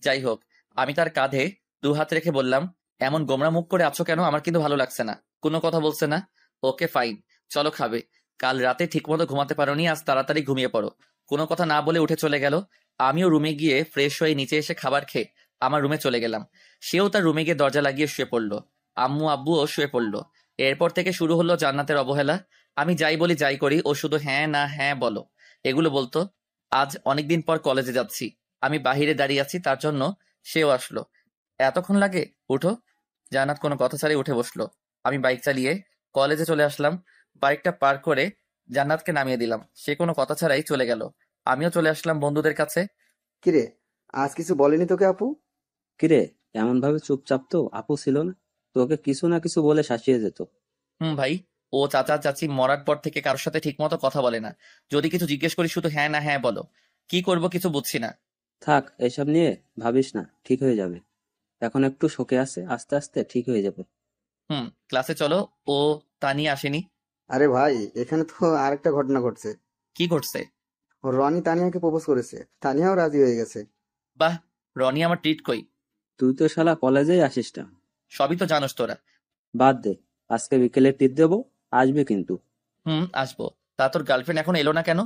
যাই হোক, আমি তার কাঁধে 2 হাত রেখে বললাম, এমন গোমরা মুখ করে আছো কেন? আমার কিন্তু ভালো লাগছে না। কোনো কথা বলছে না। ওকে ফাইন, চলো খাবে। কাল রাতে ঠিকমতো ঘুমাতে পারোনি, আজ তাড়াতাড়ি ঘুমিয়ে পড়ো। কোনো কথা না বলে উঠে চলে গেল। আমিও রুমে গিয়ে ফ্রেশ হয়ে নিচে এসে খাবার খেয়ে আমার রুমে চলে গেলাম। সেও তার রুমে গিয়ে দরজা লাগিয়ে শুয়ে পড়লো। আম্মু আব্বুও শুয়ে পড়লো। এরপর থেকে শুরু হলো জান্নাতের অবহেলা। আমি যাই বলি যাই করি, ও শুধু হ্যাঁ না হ্যাঁ বলো এগুলো বলতো। আজ অনেকদিন পর কলেজে যাচ্ছি, আমি বাহিরে দাঁড়িয়ে আছি, তার জন্য সেও আসলো। এতক্ষণ লাগে? উঠো। জান্নাত কোনো কথা ছাড়াই উঠে বসলো। আমি বাইক চালিয়ে কলেজে চলে আসলাম। বাইকটা পার করে জান্নাতকে নামিয়ে দিলাম। সে কোনো কথা ছাড়াই চলে গেল। আমিও চলে আসলাম বন্ধুদের কাছে। কিরে, আজ কিছু বলেনি তোকে আপু? কিরে, এমন ভাবে চুপচাপ তো আপু ছিল না? তোকে কিছু না কিছু বলে শাসিয়ে যেত। ভাই, ও চাচা চাচি মরার পর থেকে কারোর সাথে ঠিকমতো কথা বলে না। যদি কিছু জিজ্ঞেস করি শুধু হ্যাঁ না হ্যাঁ বলো। কি করব কিছু বুঝছি না। থাক, এসব নিয়ে ভাবিস না, ঠিক হয়ে যাবে। এখন একটু শোকে আছে, আস্তে আস্তে ঠিক হয়ে যাবে। ক্লাসে চলো। ও তানিয়া আসেনি? আরে ভাই, এখানে তো আরেকটা ঘটনা ঘটছে। কি ঘটছে? রনি তানিয়াকে প্রপোজ করেছে, তানিয়াও রাজি হয়ে গেছে। বাহ, রনি আমার ট্রিট কই? তুই তো শালা কলেজেই আসিস না। সবই তো জানোস তোরা। বাদ দে, আজকে বিকেলে টিপ দেবো, আসবে কিন্তু। আসবো। তা তোর গার্লফ্রেন্ড এখন এলো না কেন?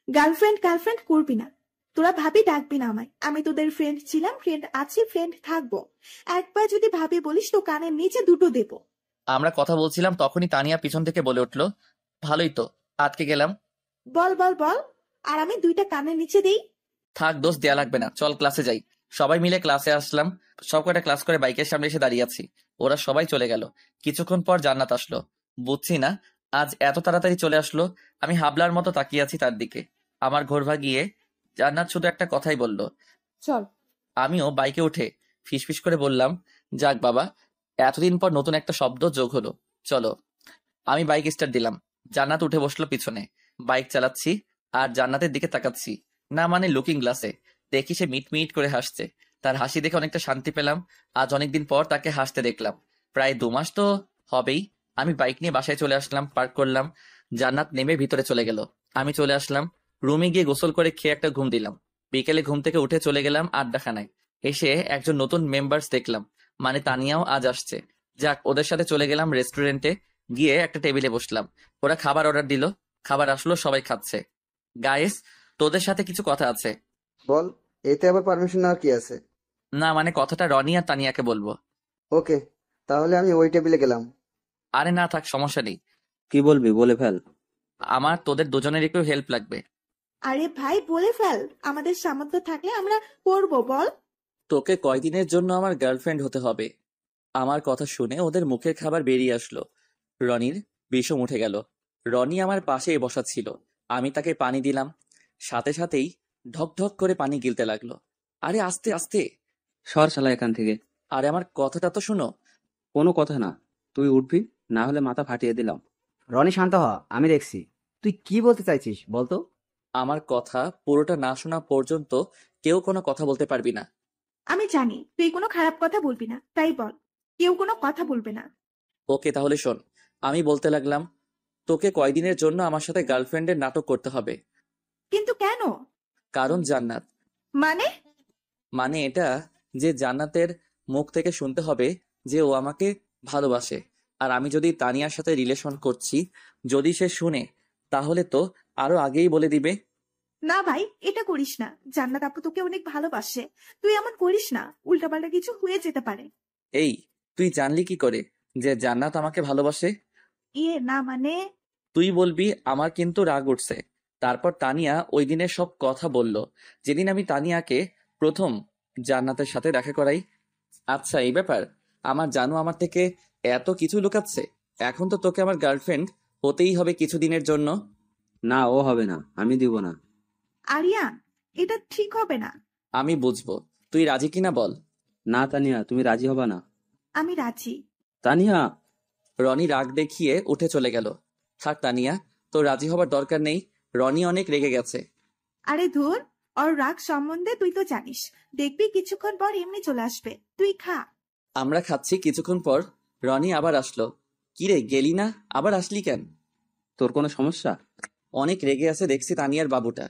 গার্লফ্রেন্ড গার্লফ্রেন্ড করবি না। তোরা ভাবি ডাকবি না আমায়। আমি তোদের ফ্রেন্ড ছিলাম, ফ্রেন্ড আছি, ফ্রেন্ড থাকবো। একবার যদি ভাবি বলিস তো কানের নিচে 2টো দেবো। আমরা কথা বলছিলাম, তখনই তানিয়া পিছন থেকে বলে উঠলো, ভালোই তো, আটকে গেলাম। বল বল বল, আর আমি 2টা কানের নিচে দেই। থাক দোষ, দেয়া লাগবে না, চল ক্লাসে যাই। সবাই মিলে ক্লাসে আসলাম। সব কয়টা ক্লাস করে বাইকের সামনে এসে দাঁড়িয়ে আছি। ওরা সবাই চলে গেল। কিছুক্ষণ পর জান্নাত আসলো। বুঝছি না আজ এত তাড়াতাড়ি চলে আসলো। আমি হাবলার মতো তাকিয়ে আছি তার দিকে। আমার ঘোর ভাগিয়ে জান্নাত শুধু একটা কথাই বলল, চল। আমিও বাইকে উঠে ফিসফিস করে বললাম, যাক বাবা, এতদিন পর নতুন একটা শব্দ যোগ হলো, চলো। আমি বাইক স্টার্ট দিলাম। জান্নাত উঠে বসলো পিছনে। বাইক চালাচ্ছি আর জান্নাতের দিকে তাকাচ্ছি। না মানে লুকিং গ্লাসে দেখি সে মিট মিট করে হাসছে। তার হাসি দেখে অনেকটা শান্তি পেলাম। আজ অনেকদিন পর তাকে হাসতে দেখলাম। প্রায় 2 মাস তো হবেই। আমি বাইক নিয়ে বাসায় চলে আসলাম, পার্ক করলাম। জান্নাত নেমে ভিতরে চলে গেল। আমি চলে আসলাম রুমে, গিয়ে গোসল করে খেয়ে একটা ঘুম দিলাম। বিকেলে ঘুম থেকে উঠে চলে গেলাম আড্ডাখানায়। এসে একজন নতুন মেম্বার্স দেখলাম, মানে তানিয়াও আজ আসছে। যাক, ওদের সাথে চলে গেলাম রেস্টুরেন্টে। গিয়ে একটা টেবিলে বসলাম। ওরা খাবার অর্ডার দিল। খাবার আসলো, সবাই খাচ্ছে। গাইস, তোদের সাথে কিছু কথা আছে। বল, এতে আবার পারমিশন নেওয়ার কি আছে? না মানে কথাটা রনি আর তানিয়াকে বলবো। ওকে, তাহলে আমি ওই টেবিলে গেলাম। আরে না থাক, সমস্যা নেই। কি বলবি বলে ফেল। আমার তোদের দুজনের একটু হেল্প লাগবে। আরে ভাই বলে ফেল, আমাদের সামর্থ্য থাকলে আমরা করবো, বল। তোকে কয়দিনের জন্য আমার গার্লফ্রেন্ড হতে হবে। আমার কথা শুনে ওদের মুখের খাবার বেরিয়ে আসলো। রনির বিষম উঠে গেল। রনি আমার পাশে বসা ছিল। আমি তাকে পানি দিলাম। সাথে সাথেই ঢক ঢক করে পানি গিলতে লাগলো। আরে আস্তে আস্তে। সর শালা এখান থেকে। আরে আমার কথাটা তো শুনো। কোনো কথা না, তুই উঠবি, না হলে মাথা ফাটিয়ে দিলাম। রনি শান্ত হ, আমি দেখছি। তুই কি বলতে চাইছিস বলতো? আমার কথা পুরোটা না শোনা পর্যন্ত কেউ কোনো কথা বলতে পারবি না। আমি জানি তুই কোনো খারাপ কথা বলবি না, তাই বল। কেউ কোনো কথা বলবে না। ওকে তাহলে শোন, আমি বলতে লাগলাম, তোকে কয়দিনের জন্য আমার সাথে গার্লফ্রেন্ডের নাটক করতে হবে। কিন্তু কেন? কারণ জান্নাত, মানে? মানে এটা যে জান্নাতের মুখ থেকে শুনতে হবে যে ও আমাকে ভালোবাসে। আর আমি যদি তানিয়ার সাথে রিলেশন করছি, যদি সে শুনে, তাহলে তো আরো আগেই বলে দিবে। না ভাই, এটা করিস না। জান্নাত আপু তোকে অনেক ভালোবাসে, তুই এমন করিস না, উল্টাপাল্টা কিছু হয়ে যেতে পারে। এই, তুই জানলি কি করে যে জান্নাত আমাকে ভালোবাসে? না মানে। তুই বলবি আমার কিন্তু রাগ উঠছে। তারপর তানিয়া ওই দিনের সব কথা বলল, যেদিন আমি তানিয়াকে প্রথম জান্নাতের সাথে দেখা করাই। আচ্ছা, এই ব্যাপার। আমার জানু আমার থেকে এত কিছু লুকাচ্ছে। এখন তো তোকে আমার গার্লফ্রেন্ড হতেই হবে কিছুদিনের জন্য। না, ও হবে না, আমি দিব না। আরিয়ান, এটা ঠিক হবে না। আমি বুঝবো, তুই রাজি কিনা বল। না তানিয়া, তুমি রাজি হবা না। আমি রাজি। তানিয়া। রনি রাগ দেখিয়ে উঠে চলে গেল। থাক তানিয়া, তোর রাজি হবার দরকার নেই। রনি অনেক রেগে গেছে। আরে ধুর, ওর রাগ সম্বন্ধে তুই তো জানিস। দেখবি কিছুক্ষণ পর এমনি চলে আসবে, তুই খা। আমরা খাচ্ছি, কিছুক্ষণ পর রনি আবার আসলো। কিরে, গেলি না? আবার আসলি কেন? তোর কোনো সমস্যা? অনেক রেগে আছে দেখছি তানিয়ার বাবুটা।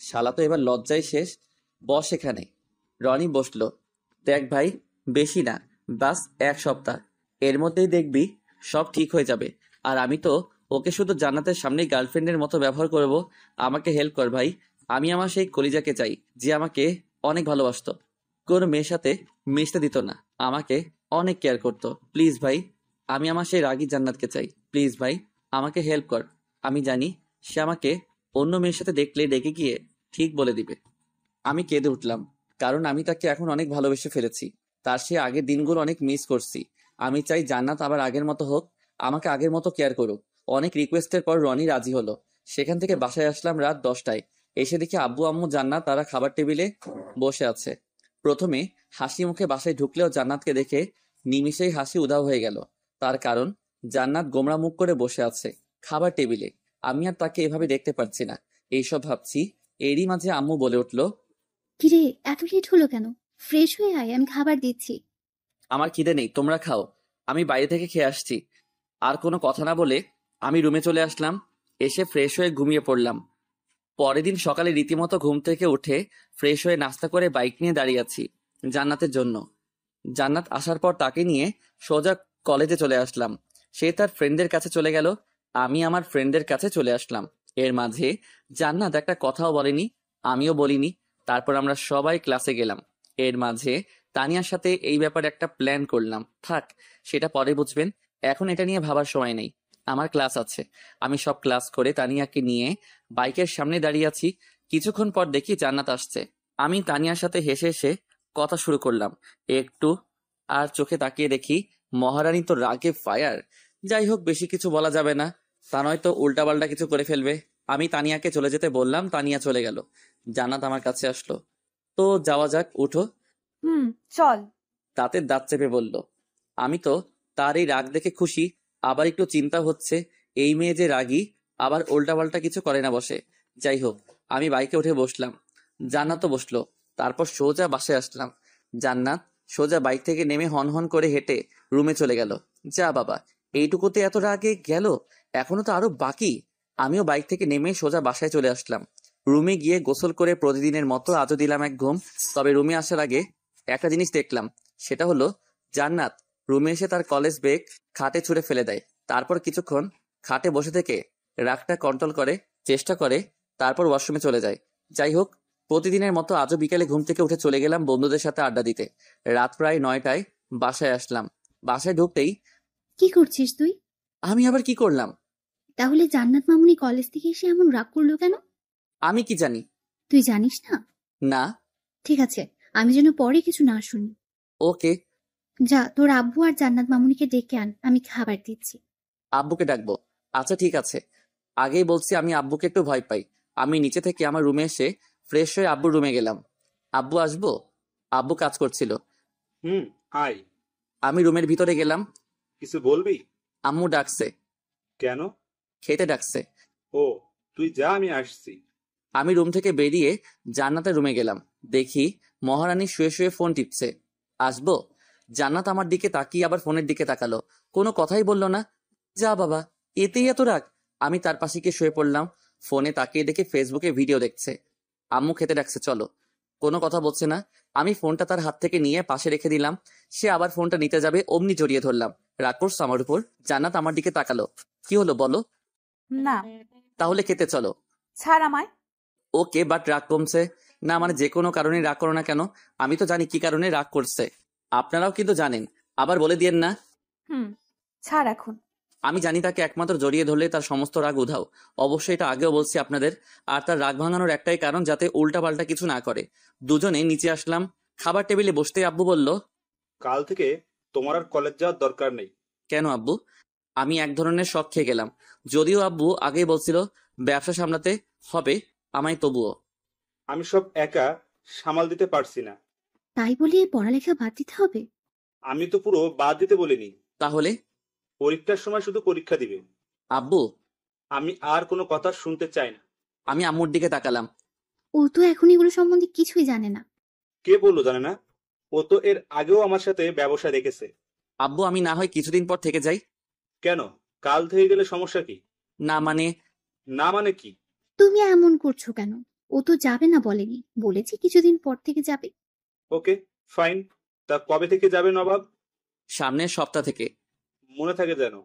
শালা তো এবার লজ্জায় শেষ। বস এখানে। রনি বসলো। দেখ ভাই, বেশি না, বাস 1 সপ্তাহ, এর মধ্যেই দেখবি সব ঠিক হয়ে যাবে। আর আমি তো ওকে শুধু জান্নাতের সামনেই গার্লফ্রেন্ডের মতো ব্যবহার করব। আমাকে হেল্প কর ভাই। আমি আমার সেই কলিজাকে চাই যে আমাকে অনেক ভালোবাসতো, কোনো মেয়ের সাথে মিশতে দিত না, আমাকে অনেক কেয়ার করতো। প্লিজ ভাই, আমি আমার সেই রাগী জান্নাতকে চাই। প্লিজ ভাই, আমাকে হেল্প কর। আমি জানি সে আমাকে অন্য মেয়ের সাথে দেখলে ডেকে গিয়ে ঠিক বলে দিবে। আমি কেঁদে উঠলাম, কারণ আমি তাকে এখন অনেক ভালোবেসে ফেলেছি। তার সে আগের দিনগুলো অনেক মিস করছি। আমি চাই জান্নাত আবার আগের মতো হোক, আমাকে আগের মতো কেয়ার করুক। অনেক রিকোয়েস্টের পর রনি রাজি হলো। সেখান থেকে বাসায় আসলাম রাত 10টায়। এসে দেখি আব্বু আম্মু জান্নাত তারা খাবার টেবিলে বসে আছে। প্রথমে হাসি মুখে বাসায় ঢুকলেও জান্নাতকে দেখে নিমিষেই হাসি উধাও হয়ে গেল। তার কারণ জান্নাত গোমড়া মুখ করে বসে আছে খাবার টেবিলে। আমি আর তাকে এভাবে দেখতে পারছি না। এইসব ভাবছি, এরই মাঝে আম্মু বলে উঠল, কিরে, এত লেট হলো কেন? ফ্রেশ হয়ে আয়, আমি খাবার দিচ্ছি। আমার খিদে নেই, তোমরা খাও, আমি বাইরে থেকে খেয়ে আসছি। আর কোনো কথা না বলে আমি রুমে চলে আসলাম। এসে ফ্রেশ হয়ে ঘুমিয়ে পড়লাম। পরের দিন সকালে রীতিমতো ঘুম থেকে উঠে ফ্রেশ হয়ে নাস্তা করে বাইক নিয়ে দাঁড়িয়ে আছি জান্নাতের জন্য। জান্নাত আসার পর তাকে নিয়ে সোজা কলেজে চলে আসলাম। সে তার ফ্রেন্ডদের কাছে চলে গেল, আমি আমার ফ্রেন্ডদের কাছে চলে আসলাম। এর মাঝে জান্নাত একটা কথাও বলেনি, আমিও বলিনি। তারপর আমরা সবাই ক্লাসে গেলাম। এর মাঝে তানিয়ার সাথে এই ব্যাপারে একটা প্ল্যান করলাম। থাক, সেটা পরে বুঝবেন, এখন এটা নিয়ে ভাবার সময় নেই। আমার ক্লাস আছে। আমি সব ক্লাস করে তানিয়াকে নিয়ে বাইকের সামনে দাঁড়িয়ে আছি। কিছুক্ষণ পর দেখি জান্নাত আসছে। আমি তানিয়ার সাথে হেসে হেসে কথা শুরু করলাম। একটু আর চোখে তাকিয়ে দেখি মহারানী তো রাগে ফায়ার। যাই হোক, বেশি কিছু বলা যাবে না, তা নয়তো উল্টাপাল্টা কিছু করে ফেলবে। আমি তানিয়াকে চলে যেতে বললাম, তানিয়া চলে গেল। জান্নাত আমার কাছে আসলো। তো যাওয়া যাক, উঠো। চল। দাঁতের দাঁত চেপে বলল। আমি তো তার এই রাগ দেখে খুশি, আবার একটু চিন্তা হচ্ছে এই মেয়ে যে রাগী, আবার উল্টাপাল্টা কিছু করে না বসে। যাই হোক, আমি বাইকে উঠে বসলাম। জান্নাতও বসলো। তারপর সোজা বাসায় আসলাম। জান্নাত সোজা বাইক থেকে নেমে হন হন করে হেঁটে রুমে চলে গেল। যা বাবা, এইটুকুতে এত রাগে গেল, এখনো তো আরো বাকি। আমিও বাইক থেকে নেমে সোজা বাসায় চলে আসলাম। রুমে গিয়ে গোসল করে প্রতিদিনের মতো আজও দিলাম এক ঘুম। তবে রুমে আসার আগে একটা জিনিস দেখলাম, সেটা হলো জান্নাত রুমে এসে তার কলেজ ব্যাগ খাটে ছুঁড়ে ফেলে দেয়। তারপর কিছুক্ষণ খাটে বসে থেকে রাগটা কন্ট্রোল করে চেষ্টা করে, তারপর ওয়াশরুমে চলে যায়। যাই হোক, প্রতিদিনের মতো আজও বিকেলে ঘুম থেকে উঠে চলে গেলাম বন্ধুদের সাথে আড্ডা দিতে। রাত প্রায় 9টায় বাসায় আসলাম। বাসায় ঢুকতেই, কি করছিস তুই? আমি আবার কি করলাম? তাহলে জান্নাত মামুনি কলেজ থেকে এসে এমন রাগ করলো কেন? আমি কি জানি? তুই জানিস না? না। ঠিক আছে, আমি যেন পরে কিছু না শুনি। ওকে। যা, তোর আব্বু আর জান্নাত মামুনিকে ডেকে আন, আমি খাবার দিচ্ছি। আব্বুকে ডাকবো? আচ্ছা ঠিক আছে। আগেই বলছি আমি আব্বুকে একটু ভয় পাই। আমি নিচে থেকে আমার রুমে এসে ফ্রেশ হয়ে আব্বুর রুমে গেলাম। আব্বু আসবো? আব্বু কাজ করছিল। আয়। আমি রুমের ভিতরে গেলাম। কিছু বলবি? আম্মু ডাকছে। কেন? খেতে ডাকছে। ও, তুই যা, আমি আসছি। আমি রুম থেকে বেরিয়ে জান্নাতের রুমে গেলাম। দেখি মহারানী শুয়ে শুয়ে ফোন টিপছে। আসবো? জান্নাত আমার দিকে তাকিয়ে আবার ফোনের দিকে তাকালো, কোনো কথাই বললো না। যা বাবা, এতেই এত রাগ। আমি তার পাশে গিয়ে শুয়ে পড়লাম। ফোনে তাকিয়ে দেখে ফেসবুকে ভিডিও দেখছে। আম্মু খেতে ডাকছে, চলো। কোনো কথা বলছে না। আমি ফোনটা তার হাত থেকে নিয়ে পাশে রেখে দিলাম। সে আবার ফোনটা নিতে যাবে, অমনি জড়িয়ে ধরলাম। রাগ করছো আমার উপর? জান্নাত আমার দিকে তাকালো। কি হলো বলো? না। তাহলে খেতে চলো। ছাড় আমায়। ওকে, বাট রাগ কমছে না? মানে যে কোনো কারণে রাগ করো না কেন? আমি তো জানি কি কারণে রাগ করছে, আপনারাও কিন্তু জানেন, আবার বলে দিয়েন না। ছাড় এখন। আমি জানি তাকে একমাত্র জড়িয়ে ধরলে তার সমস্ত রাগ উধাও। অবশ্যই এটা আগেও বলছি আপনাদের। আর তার রাগ ভাঙানোর একটাই কারণ, যাতে উল্টাপাল্টা কিছু না করে। দুজনে নিচে আসলাম। খাবার টেবিলে বসতে আব্বু বলল, কাল থেকে তোমার আর কলেজ যাওয়ার দরকার নেই। কেন আব্বু? আমি এক ধরনের শক খেয়ে গেলাম। যদিও আব্বু আগেই বলছিল ব্যবসা সামলাতে হবে আমায়, তবুও আমি সব একা সামাল দিতে পারছি না। তাই বলে পড়ালেখা বাদ দিতে হবে? আমি তো পুরো বাদ দিতে বলিনি। তাহলে পরীক্ষার সময় শুধু পরীক্ষা দিবে। আব্বু, আমি আর কোনো কথা শুনতে চাই না। আমি আম্মুর দিকে তাকালাম। ও তো এখন এগুলো সম্বন্ধে কিছুই জানে না। কে বললো জানে না? ও তো এর আগেও আমার সাথে ব্যবসা দেখেছে। আব্বু, আমি না হয় কিছুদিন পর থেকে যাই। কেন? কাল থেকে গেলে সমস্যা কি? না মানে? না মানে কি? তুমি এমন করছো কেন? ও তো যাবে না বলেনি, বলেছি কিছুদিন পর থেকে যাবে। ওকে, ফাইন। তা কবে থেকে যাবে নবাব? সামনের সপ্তাহ থেকে। মনে থাকে যেন।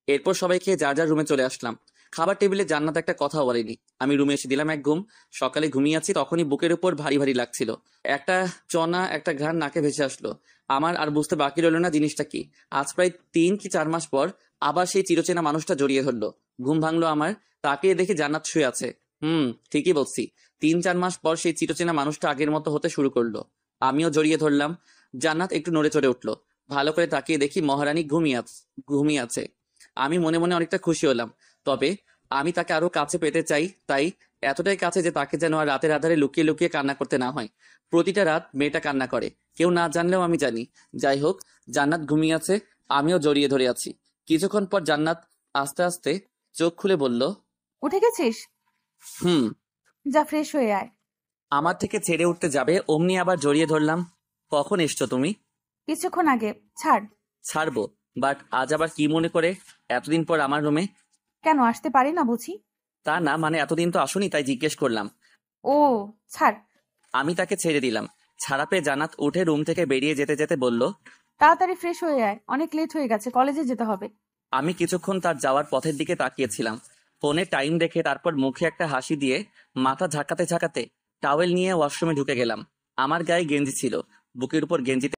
এরপর সবাই খেয়ে যার যার রুমে চলে আসলাম। খাবার টেবিলে জান্নাত একটা কথাও বলেনি। আমি রুমে এসে দিলাম এক ঘুম। সকালে ঘুমিয়ে আছি, তখনই বুকের উপর ভারী ভারী লাগছিল। একটা চনা, একটা ঘ্রাণ নাকে ভেসে আসলো। আমার আর বুঝতে বাকি রইল না জিনিসটা কি। আজ প্রায় 3 কি 4 মাস পর আবার সেই চিরচেনা মানুষটা জড়িয়ে ধরলো। ঘুম ভাঙলো আমার। তাকিয়ে দেখি জান্নাত শুয়ে আছে। ঠিকই বলছি, 3-4 মাস পর সেই চিরচেনা মানুষটা আগের মতো হতে শুরু করলো। আমিও জড়িয়ে ধরলাম। জান্নাত একটু নড়ে চড়ে উঠলো। ভালো করে তাকিয়ে দেখি মহারানী ঘুমিয়ে আছে। আমি মনে মনে অনেকটা খুশি হলাম। তবে আমি তাকে আরো কাছে পেতে চাই, তাই এতটাই কাছে যে তাকে যেন আর রাতের আধারে লুকিয়ে লুকিয়ে কান্না করতে না হয়। প্রতিটা রাত মেয়েটা কান্না করে, কেউ না জানলেও আমি জানি। যাই হোক, জান্নাত ঘুমিয়ে আছে, আমিও জড়িয়ে ধরে আছি। কিছুক্ষণ পর জান্নাত আস্তে আস্তে চোখ খুলে বলল, উঠে গেছিস? হুম। যা ফ্রেশ হয়ে আয়। আমার থেকে ছেড়ে উঠতে যাবে, অমনি আবার জড়িয়ে ধরলাম। কখন এসছো তুমি? কিছুক্ষণ আগে। ছাড়। ছাড়বো, বাট আজ আবার কি মনে করে এতদিন পর আমার রুমে? কেন আসতে পারি না বুঝি? তা না, মানে এতদিন তো আসোনি, তাই জিজ্ঞেস করলাম। ও ছাড়। আমি তাকে ছেড়ে দিলাম। ছাড়া পেয়ে জান্নাত উঠে রুম থেকে বেরিয়ে যেতে যেতে বলল, তাড়াতাড়ি ফ্রেশ হয়ে আয়, অনেক লেট হয়ে গেছে, কলেজে যেতে হবে। আমি কিছুক্ষণ তার যাওয়ার পথের দিকে তাকিয়েছিলাম। ফোনে টাইম দেখে তারপর মুখে একটা হাসি দিয়ে মাথা ঝাঁকাতে ঝাঁকাতে টাওয়েল নিয়ে ওয়াশরুমে ঢুকে গেলাম। আমার গায়ে গেঞ্জি ছিল, বুকের উপর গেঞ্জিতে